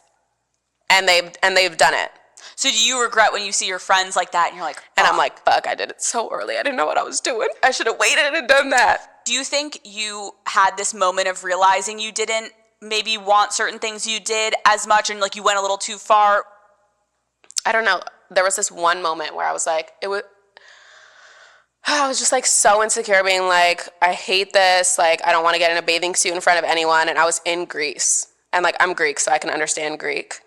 and they've done it. So do you regret when you see your friends like that and you're like, oh. And I'm like, fuck, I did it so early. I didn't know what I was doing. I should have waited and done that. Do you think you had this moment of realizing you didn't maybe want certain things you did as much, and like you went a little too far? I don't know. There was this one moment where I was like, I was just like so insecure, being like, I hate this. Like, I don't want to get in a bathing suit in front of anyone. And I was in Greece, and like, I'm Greek, so I can understand Greek.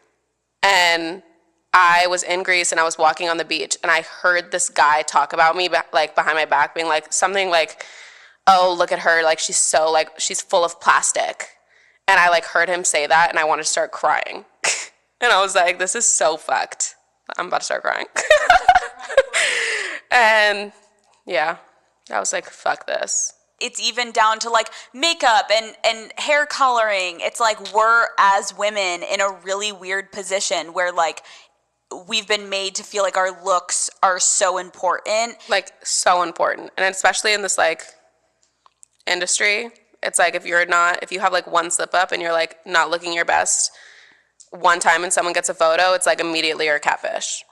And I was in Greece and I was walking on the beach, and I heard this guy talk about me like behind my back, being like something like, oh, look at her. Like, she's so like, she's full of plastic. And I like heard him say that, and I wanted to start crying. And I was like, this is so fucked. I'm about to start crying. And yeah, I was like, fuck this. It's even down to like makeup and hair coloring. It's like we're as women in a really weird position where like we've been made to feel like our looks are so important. Like so important. And especially in this like industry, it's like if you have like one slip up and you're like not looking your best one time and someone gets a photo, it's like immediately you're a catfish.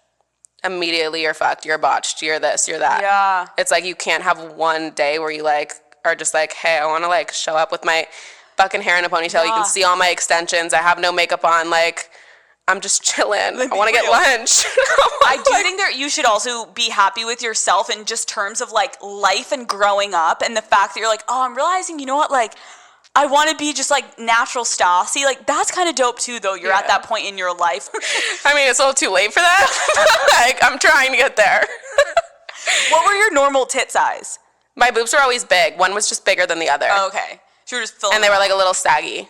Immediately you're fucked, you're botched, you're this, you're that. Yeah. It's like you can't have one day where you like are just like, hey, I want to like show up with my fucking hair in a ponytail. Yeah. You can see all my extensions. I have no makeup on. Like, I'm just chilling. I want to get lunch. I do think that you should also be happy with yourself in just terms of like life and growing up, and the fact that you're like, oh, I'm realizing, you know what, like I want to be just like natural Stassi. Like that's kind of dope too, though. You're at that point in your life. I mean, it's a little too late for that. Like I'm trying to get there. What were your normal tit size? My boobs were always big. One was just bigger than the other. Oh, okay. So you were just filling. And they were like a little saggy.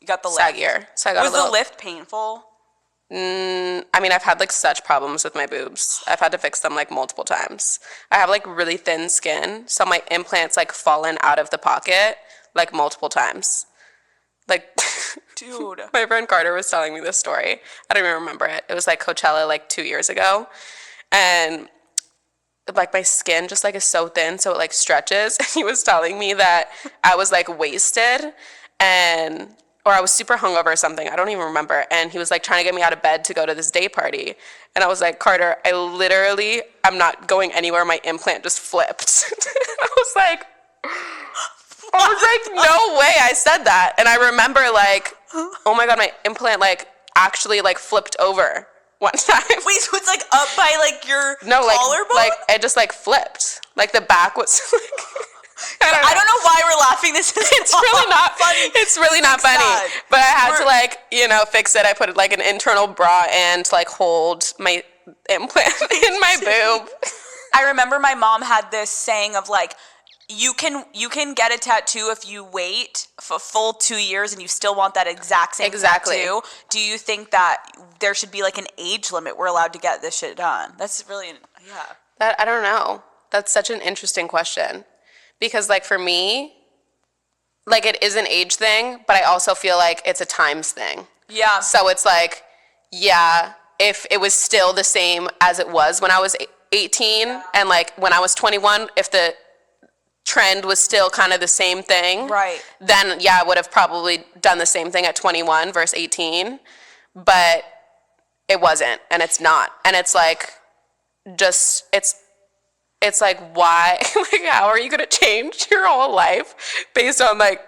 You got the saggier. Lift. So I got was the lift painful? I mean, I've had like such problems with my boobs. I've had to fix them like multiple times. I have like really thin skin, so my implants like fallen out of the pocket like multiple times. Like, dude, my friend Carter was telling me this story. I don't even remember it. It was like Coachella like 2 years ago, and like my skin just like is so thin, so it like stretches. And he was telling me that I was like wasted or I was super hungover or something. I don't even remember. And he was like trying to get me out of bed to go to this day party. And I was like, Carter, I'm not going anywhere. My implant just flipped. I was like, no way I said that. And I remember like, oh my God, my implant like actually like flipped over one time. Wait, so it's like up by like your collarbone? Like it just like flipped. Like the back was like, I don't know why we're laughing. It's really not funny. It's really not funny. God. But I had to like, fix it. I put like an internal bra and to like hold my implant in my boob. I remember my mom had this saying of like, you can get a tattoo if you wait for a full 2 years and you still want that exact same tattoo. Do you think that there should be like an age limit we're allowed to get this shit done? That's really, yeah. I don't know. That's such an interesting question. Because like for me, like it is an age thing, but I also feel like it's a times thing. Yeah. So it's like, yeah, if it was still the same as it was when I was 18 and like when I was 21, if the trend was still kind of the same thing, right, then yeah, I would have probably done the same thing at 21 versus 18, but it wasn't, and it's not, and it's like, just, it's like, why, like, how are you gonna change your whole life based on like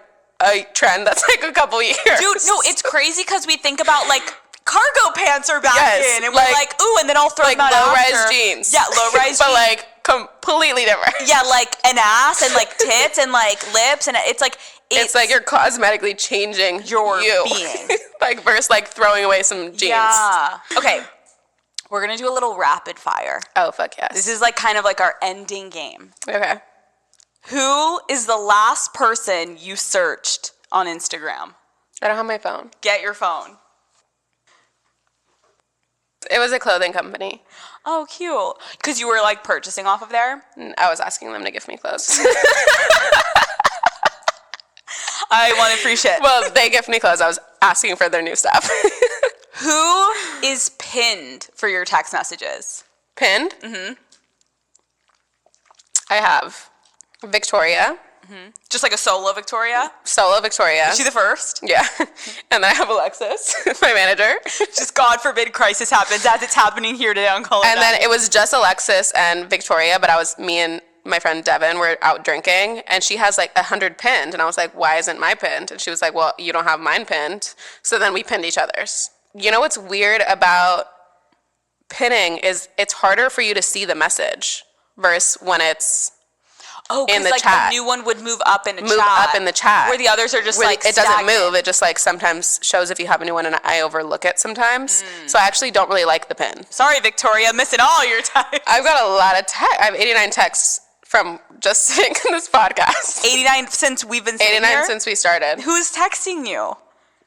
a trend that's like a couple years? Dude, no, it's crazy because we think about like cargo pants are back in, and we're like, ooh, and then I'll throw like them out low-rise after. jeans. Yeah, low-rise but jeans. like completely different. Yeah, like an ass and like tits and like lips, and it's like you're cosmetically changing your you. being. Like versus like throwing away some jeans. Yeah. Okay. We're gonna do a little rapid fire. Oh, fuck yes. This is like kind of like our ending game. Okay. Who is the last person you searched on Instagram? I don't have my phone. Get your phone. It was a clothing company. Oh, cute. Because you were like purchasing off of there? I was asking them to give me clothes. I want free shit. Well, they gift me clothes. I was asking for their new stuff. Who is pinned for your text messages? Pinned? Mm-hmm. I have Victoria. Mm-hmm. Just like a solo Victoria? Solo Victoria. Is she the first? Yeah. And then I have Alexis, my manager. Just God forbid crisis happens as it's happening here today on Call. And then it was just Alexis and Victoria, but me and my friend Devin were out drinking, and she has like 100 pinned. And I was like, why isn't my pinned? And she was like, well, you don't have mine pinned. So then we pinned each other's. You know what's weird about pinning is it's harder for you to see the message versus when it's in the like chat. The new one would move up in the chat. Where the others are just where like it stagnant. doesn't move. It just like sometimes shows if you have a new one, and I overlook it sometimes. So I actually don't really like the pin. Sorry, Victoria, missing all your time. I've got a lot of I have 89 texts from just sitting in this podcast. 89 since we've been sitting 89 here? Since we started. Who's texting you?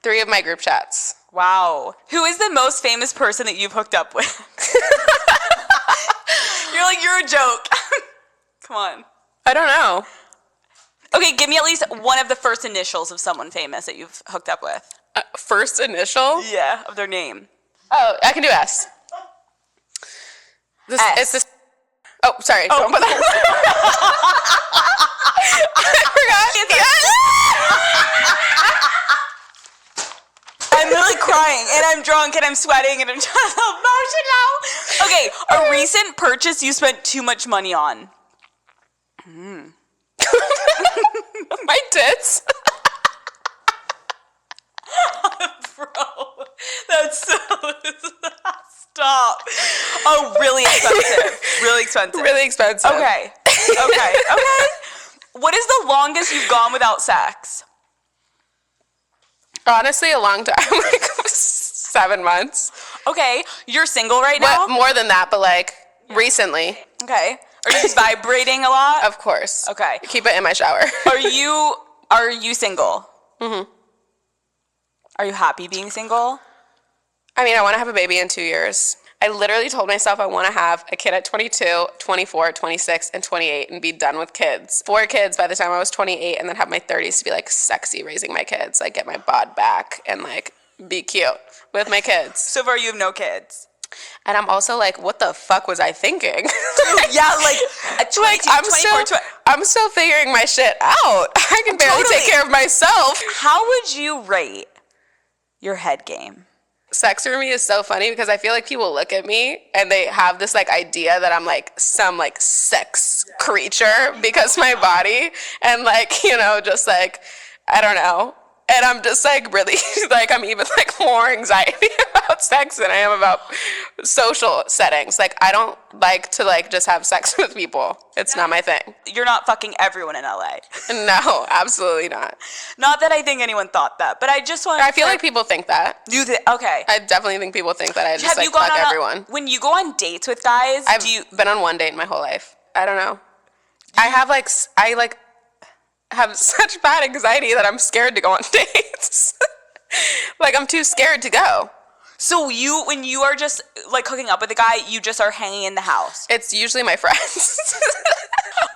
3 of my group chats. Wow. Who is the most famous person that you've hooked up with? You're a joke. Come on. I don't know. Okay, give me at least one of the first initials of someone famous that you've hooked up with. First initial? Yeah, of their name. Oh, I can do S. S. It's this. Oh, sorry. Don't put that. I forgot. Yes. I'm literally crying, and I'm drunk, and I'm sweating, and I'm just emotional. Okay, a recent purchase you spent too much money on. My tits. Bro, that's so... Stop. Oh, really expensive. Really expensive. Really expensive. Okay. What is the longest you've gone without sex? Honestly, a long time. Like 7 months. Okay. You're single right now? More than that, but like recently. Okay. Are you just vibrating a lot? Of course. Okay. Keep it in my shower. Are you single? Mm-hmm. Are you happy being single? I mean, I want to have a baby in 2 years. I literally told myself I want to have a kid at 22, 24, 26, and 28 and be done with kids. 4 kids by the time I was 28, and then have my 30s to be like sexy raising my kids, like get my bod back and like be cute with my kids. So far you have no kids. And I'm also like, what the fuck was I thinking? Yeah, like at 22, I'm still figuring my shit out. I can barely take care of myself. How would you rate your head game? Sex for me is so funny because I feel like people look at me and they have this like idea that I'm like some like sex creature because my body and like, you know, just like, I don't know. And I'm just like really like I'm even like more anxiety about sex than I am about social settings. Like I don't like to like just have sex with people. It's not my thing. You're not fucking everyone in LA. No, absolutely not. Not that I think anyone thought that, but I just want. I feel like people think that. Okay. I definitely think people think that I just Have like you gone fuck on everyone. When you go on dates with guys, I've been on one date in my whole life. I don't know. I have such bad anxiety that I'm scared to go on dates. Like I'm too scared to go. So when you are just like hooking up with a guy, you just are hanging in the house. It's usually my friends.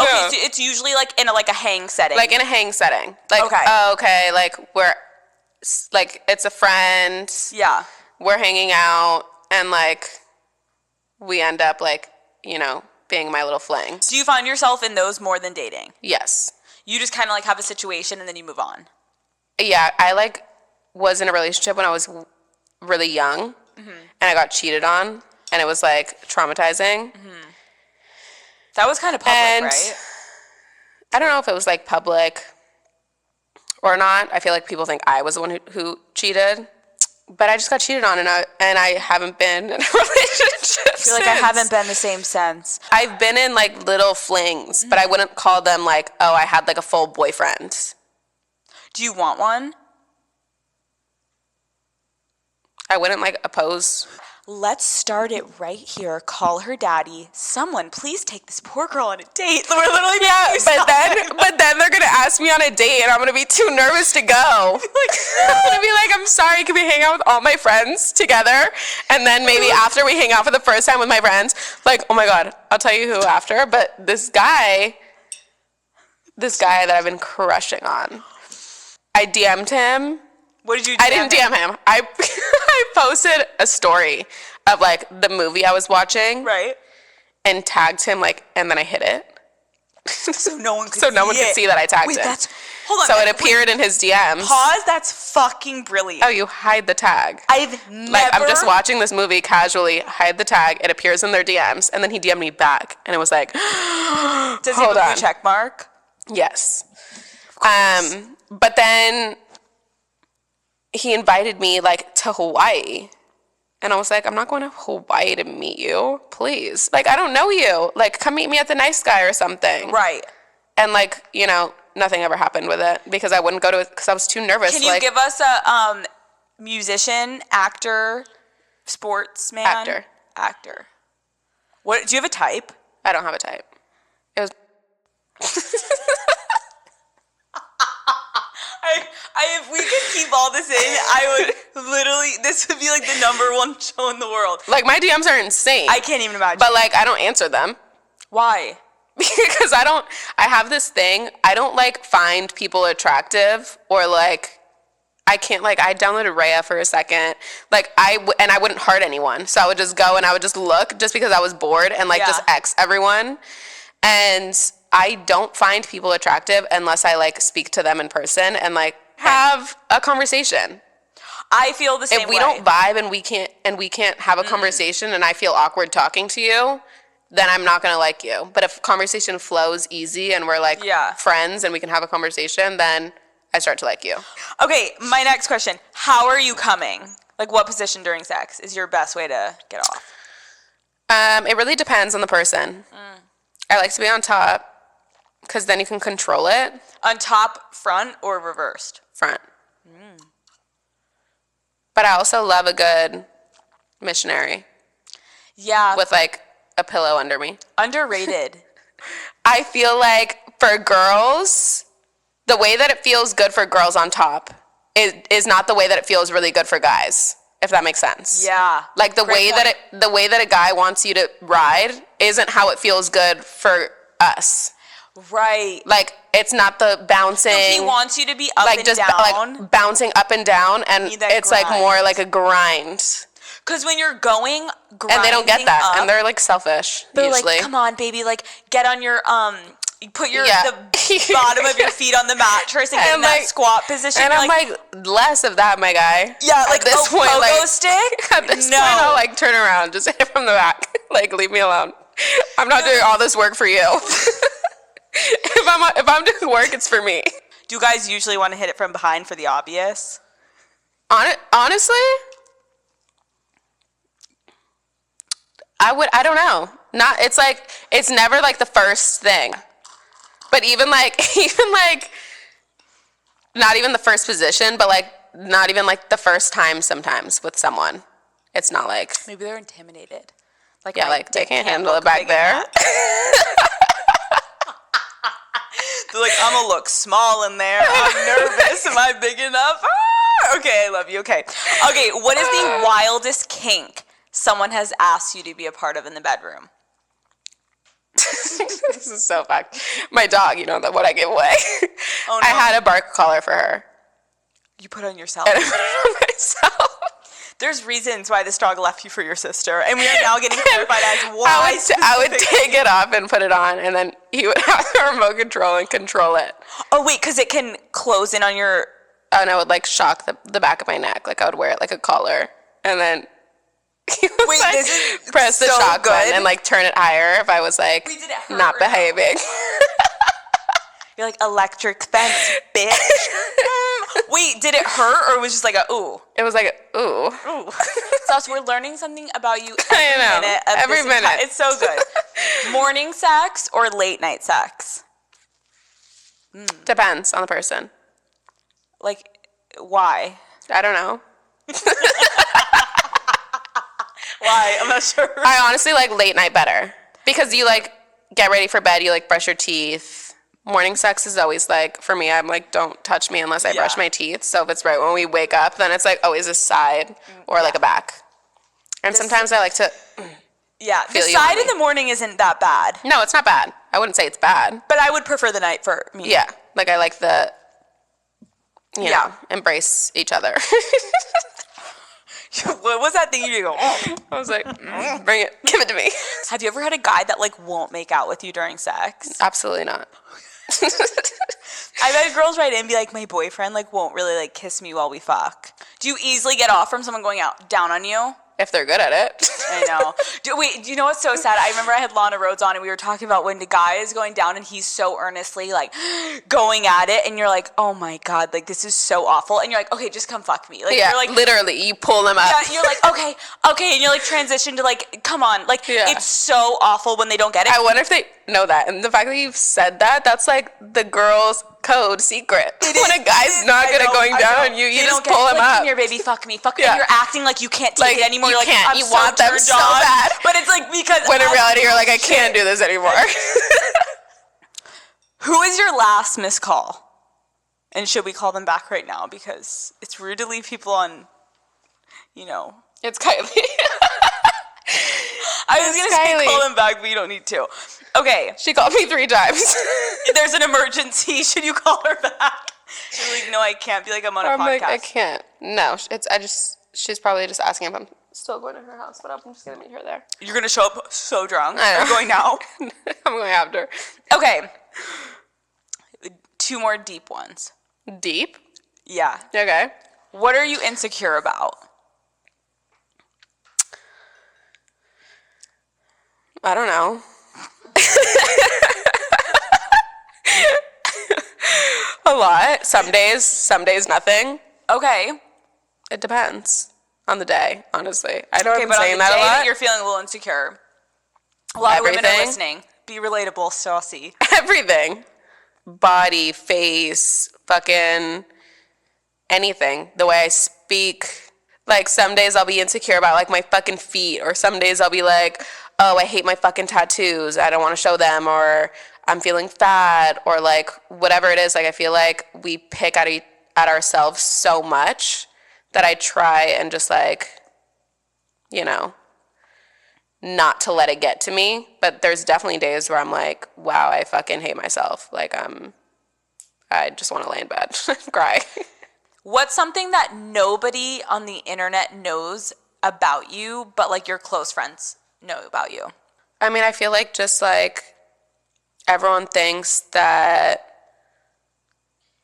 Okay, so it's usually like in a hang setting. Like in a hang setting. Like okay, like we're like it's a friend. Yeah. We're hanging out and like we end up like, you know, being my little fling. Do you find yourself in those more than dating? Yes. You just kind of like have a situation and then you move on. Yeah, I like was in a relationship when I was really young, and I got cheated on, and it was like traumatizing. That was kind of public, right? I don't know if it was like public or not. I feel like people think I was the one who cheated, but I just got cheated on, and I haven't been in a relationship. I feel like I haven't been the same since. I've been in like little flings, but I wouldn't call them like, oh, I had like a full boyfriend. Do you want one? I wouldn't like oppose. Let's start it right here. Call her daddy. Someone, please take this poor girl on a date. We're literally but then they're gonna ask me on a date, and I'm gonna be too nervous to go. I'm gonna be like, I'm sorry, can we hang out with all my friends together? And then maybe after we hang out for the first time with my friends, like, oh my god, I'll tell you who after. But this guy that I've been crushing on, I DM'd him. What did you DM I didn't DM him. I posted a story of like the movie I was watching. Right. And tagged him like, and then I hid it. So no one could see that I tagged him. Hold on. So it appeared in his DMs. Pause, that's fucking brilliant. Oh, you hide the tag. I've never... Like, I'm just watching this movie casually, hide the tag, it appears in their DMs, and then he DM'd me back, and it was like, Does he have a blue check mark? Yes. But then he invited me, like, to Hawaii. And I was like, I'm not going to Hawaii to meet you, please. Like, I don't know you. Like, come meet me at the Nice Guy or something. Right. And, like, you know, nothing ever happened with it because I wouldn't go to it because I was too nervous. Can you give us a musician, actor, sportsman? Actor. What, do you have a type? I don't have a type. It was... if we could keep all this in, I would literally, this would be like the #1 show in the world. Like, my DMs are insane. I can't even imagine. But, like, I don't answer them. Why? Because I have this thing, I don't, like, find people attractive or, like, I can't, like, I downloaded Raya for a second. Like, I wouldn't hurt anyone. So I would just go and I would just look just because I was bored and, like, just X everyone. And I don't find people attractive unless I, like, speak to them in person and, like, have a conversation. I feel the same way. If we don't vibe and we can't have a conversation and I feel awkward talking to you, then I'm not going to like you. But if conversation flows easy and we're, like, friends and we can have a conversation, then I start to like you. Okay, my next question. How are you coming? Like, what position during sex is your best way to get off? It really depends on the person. I like to be on top because then you can control it. On top, front, or reversed? Front. But I also love a good missionary. Yeah. With, like, a pillow under me. Underrated. I feel like for girls, the way that it feels good for girls on top is not the way that it feels really good for guys, if that makes sense. Yeah. Like, the way that a guy wants you to ride isn't how it feels good for us. Right. Like, it's not the bouncing. No, he wants you to be up like, and just down. Like, bouncing up and down, and it's grind. like more like a grind. Because when you're going, and they don't get that, and they're, like, selfish. They're usually. Like, come on, baby, like, get on your you put your the bottom of your feet on the mattress and get in that squat position. And I'm like, less of that, my guy. Yeah, like, this point, pogo like, stick? At this point, I'll, like, turn around, just hit it from the back. Like, leave me alone. I'm not doing all this work for you. If I'm doing work, it's for me. Do you guys usually want to hit it from behind for the obvious? Honestly, I don't know. It's never, like, the first thing. But even like, not even the first position, but, like, not even, like, the first time sometimes with someone. It's not like. Maybe they're intimidated. Like, yeah, like, they can't handle it back there. They're like, I'm gonna look small in there. I'm nervous. Am I big enough? Okay, I love you. Okay, what is the wildest kink someone has asked you to be a part of in the bedroom? This is so fucked. My dog, you know, what I give away. Oh, no. I had a bark collar for her. You put it on yourself? And I put it on myself. There's reasons why this dog left you for your sister, and we are now getting clarified as why. I would take it off and put it on, and then he would have the remote control and control it. Oh wait, because it can close in on your. Oh, and I would like shock the back of my neck, like I would wear it like a collar, and then he would Wait, like, this is press the so shock good. button and like turn it higher if I was like Wait, did it hurt not or no? behaving. You're like electric fence, bitch. Wait, did it hurt or was it just like a ooh? It was like ooh. Ooh. Stas, we're learning something about you I know. Every minute. It's so good. Morning sex or late night sex? Depends on the person. Like, why? I don't know. Why? I'm not sure. I honestly like late night better because you like get ready for bed, you like brush your teeth. Morning sex is always like, for me, I'm like, don't touch me unless I brush my teeth. So if it's right when we wake up, then it's like always a side or like a back. And sometimes I like to the side in the morning isn't that bad. No, it's not bad. I wouldn't say it's bad. But I would prefer the night for me. Yeah. Like I like the, you know, embrace each other. What was that thing you go? Oh. I was like, bring it, give it to me. Have you ever had a guy that like won't make out with you during sex? Absolutely not. I've had girls write in and be like, my boyfriend like won't really like kiss me while we fuck. Do you easily get off from someone going out down on you? If they're good at it. I know. Do you know what's so sad? I remember I had Lana Rhodes on and we were talking about when the guy is going down and he's so earnestly like going at it and you're like, oh my God, like this is so awful. And you're like, okay, just come fuck me. Like, Yeah, you're like, literally, you pull them up. yeah, you're like, okay. And you're like transition to like, come on. Like, it's so awful when they don't get it. I wonder if they know that. And the fact that you've said that, that's like the girl's code secret. When a guy's not good at going down on you, you just pull him up. Come here, baby, fuck me. And you're acting like you can't take it anymore. You're like, can't. I'm You so want them turned so on. bad. But it's like because when in reality you're like, I can't do this anymore. Who is your last missed call? And should we call them back right now? Because it's rude to leave people on, you know. It's Kylie. I was going to say call them back, but you don't need to. Okay. She called me 3 times. There's an emergency. Should you call her back? She's like, no, I can't. Be like, I'm on a podcast. Like, I can't. No, she's probably just asking if I'm still going to her house, but I'm just going to meet her there. You're going to show up so drunk. I know. Are you going now? I'm going after. Okay. 2 more deep ones. Deep? Yeah. Okay. What are you insecure about? I don't know. A lot. Some days nothing. Okay. It depends on the day, honestly. I know I'm but saying on the that day a lot. that you're feeling a little insecure. A lot of women are Everything. listening. Be relatable, Stassi. Everything. Body, face, fucking anything. The way I speak. Like, some days I'll be insecure about, like, my fucking feet. Or some days I'll be like, oh, I hate my fucking tattoos. I don't want to show them. Or I'm feeling fat. Or, like, whatever it is. Like, I feel like we pick at ourselves so much that I try and just, like, you know, not to let it get to me. But there's definitely days where I'm like, wow, I fucking hate myself. Like, I just want to lay in bed and cry. What's something that nobody on the internet knows about you, but like your close friends know about you? I mean, I feel like just like everyone thinks that,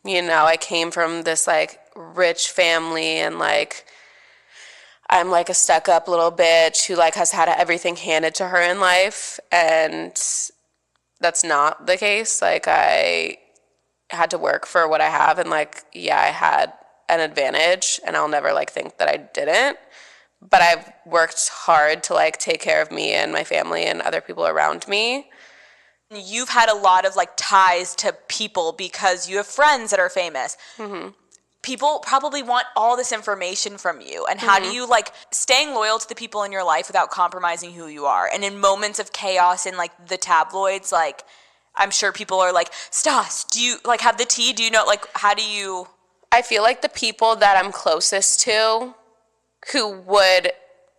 you know, I came from this like rich family and like I'm like a stuck up little bitch who like has had everything handed to her in life. And that's not the case. Like I had to work for what I have. And like, yeah, I had an advantage and I'll never like think that I didn't. But I've worked hard to like take care of me and my family and other people around me. You've had a lot of like ties to people because you have friends that are famous. Mm-hmm. People probably want all this information from you. And how do you like staying loyal to the people in your life without compromising who you are? And in moments of chaos in like the tabloids, like I'm sure people are like, Stas, do you like have the tea? Do you know, like, how do you? I feel like the people that I'm closest to who would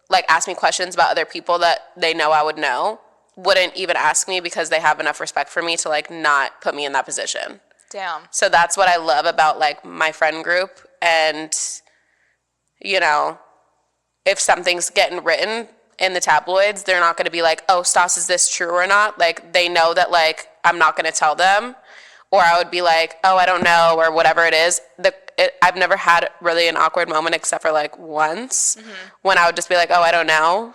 like ask me questions about other people that they know I would know wouldn't even ask me because they have enough respect for me to like not put me in that position. Damn. So that's what I love about like my friend group. And, you know, if something's getting written in the tabloids, they're not going to be like, oh, Stas, is this true or not? Like, they know that, like, I'm not going to tell them. Or I would be like, oh, I don't know, or whatever it is. I've never had really an awkward moment except for, like, once when I would just be like, oh, I don't know.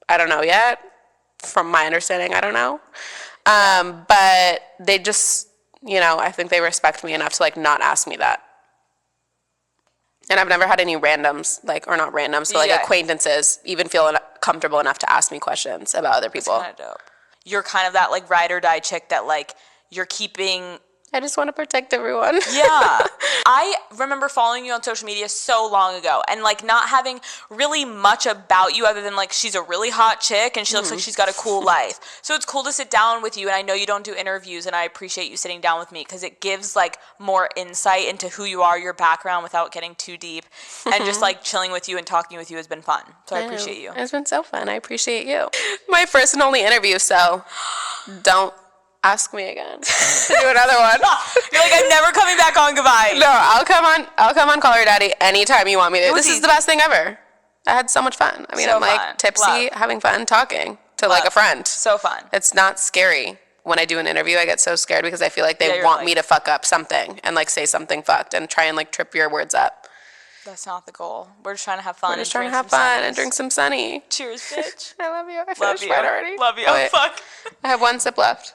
I don't know yet. From my understanding, I don't know. But they just, you know, I think they respect me enough to, like, not ask me that. And I've never had any randoms, like, or not randoms, but, like, acquaintances even feel comfortable enough to ask me questions about other people. That's kind of dope. You're kind of that, like, ride or die chick that, like, you're keeping... I just want to protect everyone. Yeah. I remember following you on social media so long ago and, like, not having really much about you other than, like, she's a really hot chick and she looks like she's got a cool life. So it's cool to sit down with you, and I know you don't do interviews, and I appreciate you sitting down with me because it gives, like, more insight into who you are, your background, without getting too deep. And just, like, chilling with you and talking with you has been fun. So I appreciate you. It's been so fun. I appreciate you. My first and only interview, so don't ask me again to do another one. You're like, I'm never coming back on. Goodbye. No, I'll come on Call Her Daddy anytime you want me to. This is the best thing ever. I had so much fun. I mean, so I'm like fun. Tipsy, having fun, talking to like a friend. So fun. It's not scary. When I do an interview, I get so scared because I feel like they want me to fuck up something and like say something fucked and try and like trip your words up. That's not the goal. We're just trying to have fun. We're just trying to have fun and drink some Sunny. Cheers, bitch. I love you. I finished mine already. Love you. Oh, fuck. I have one sip left.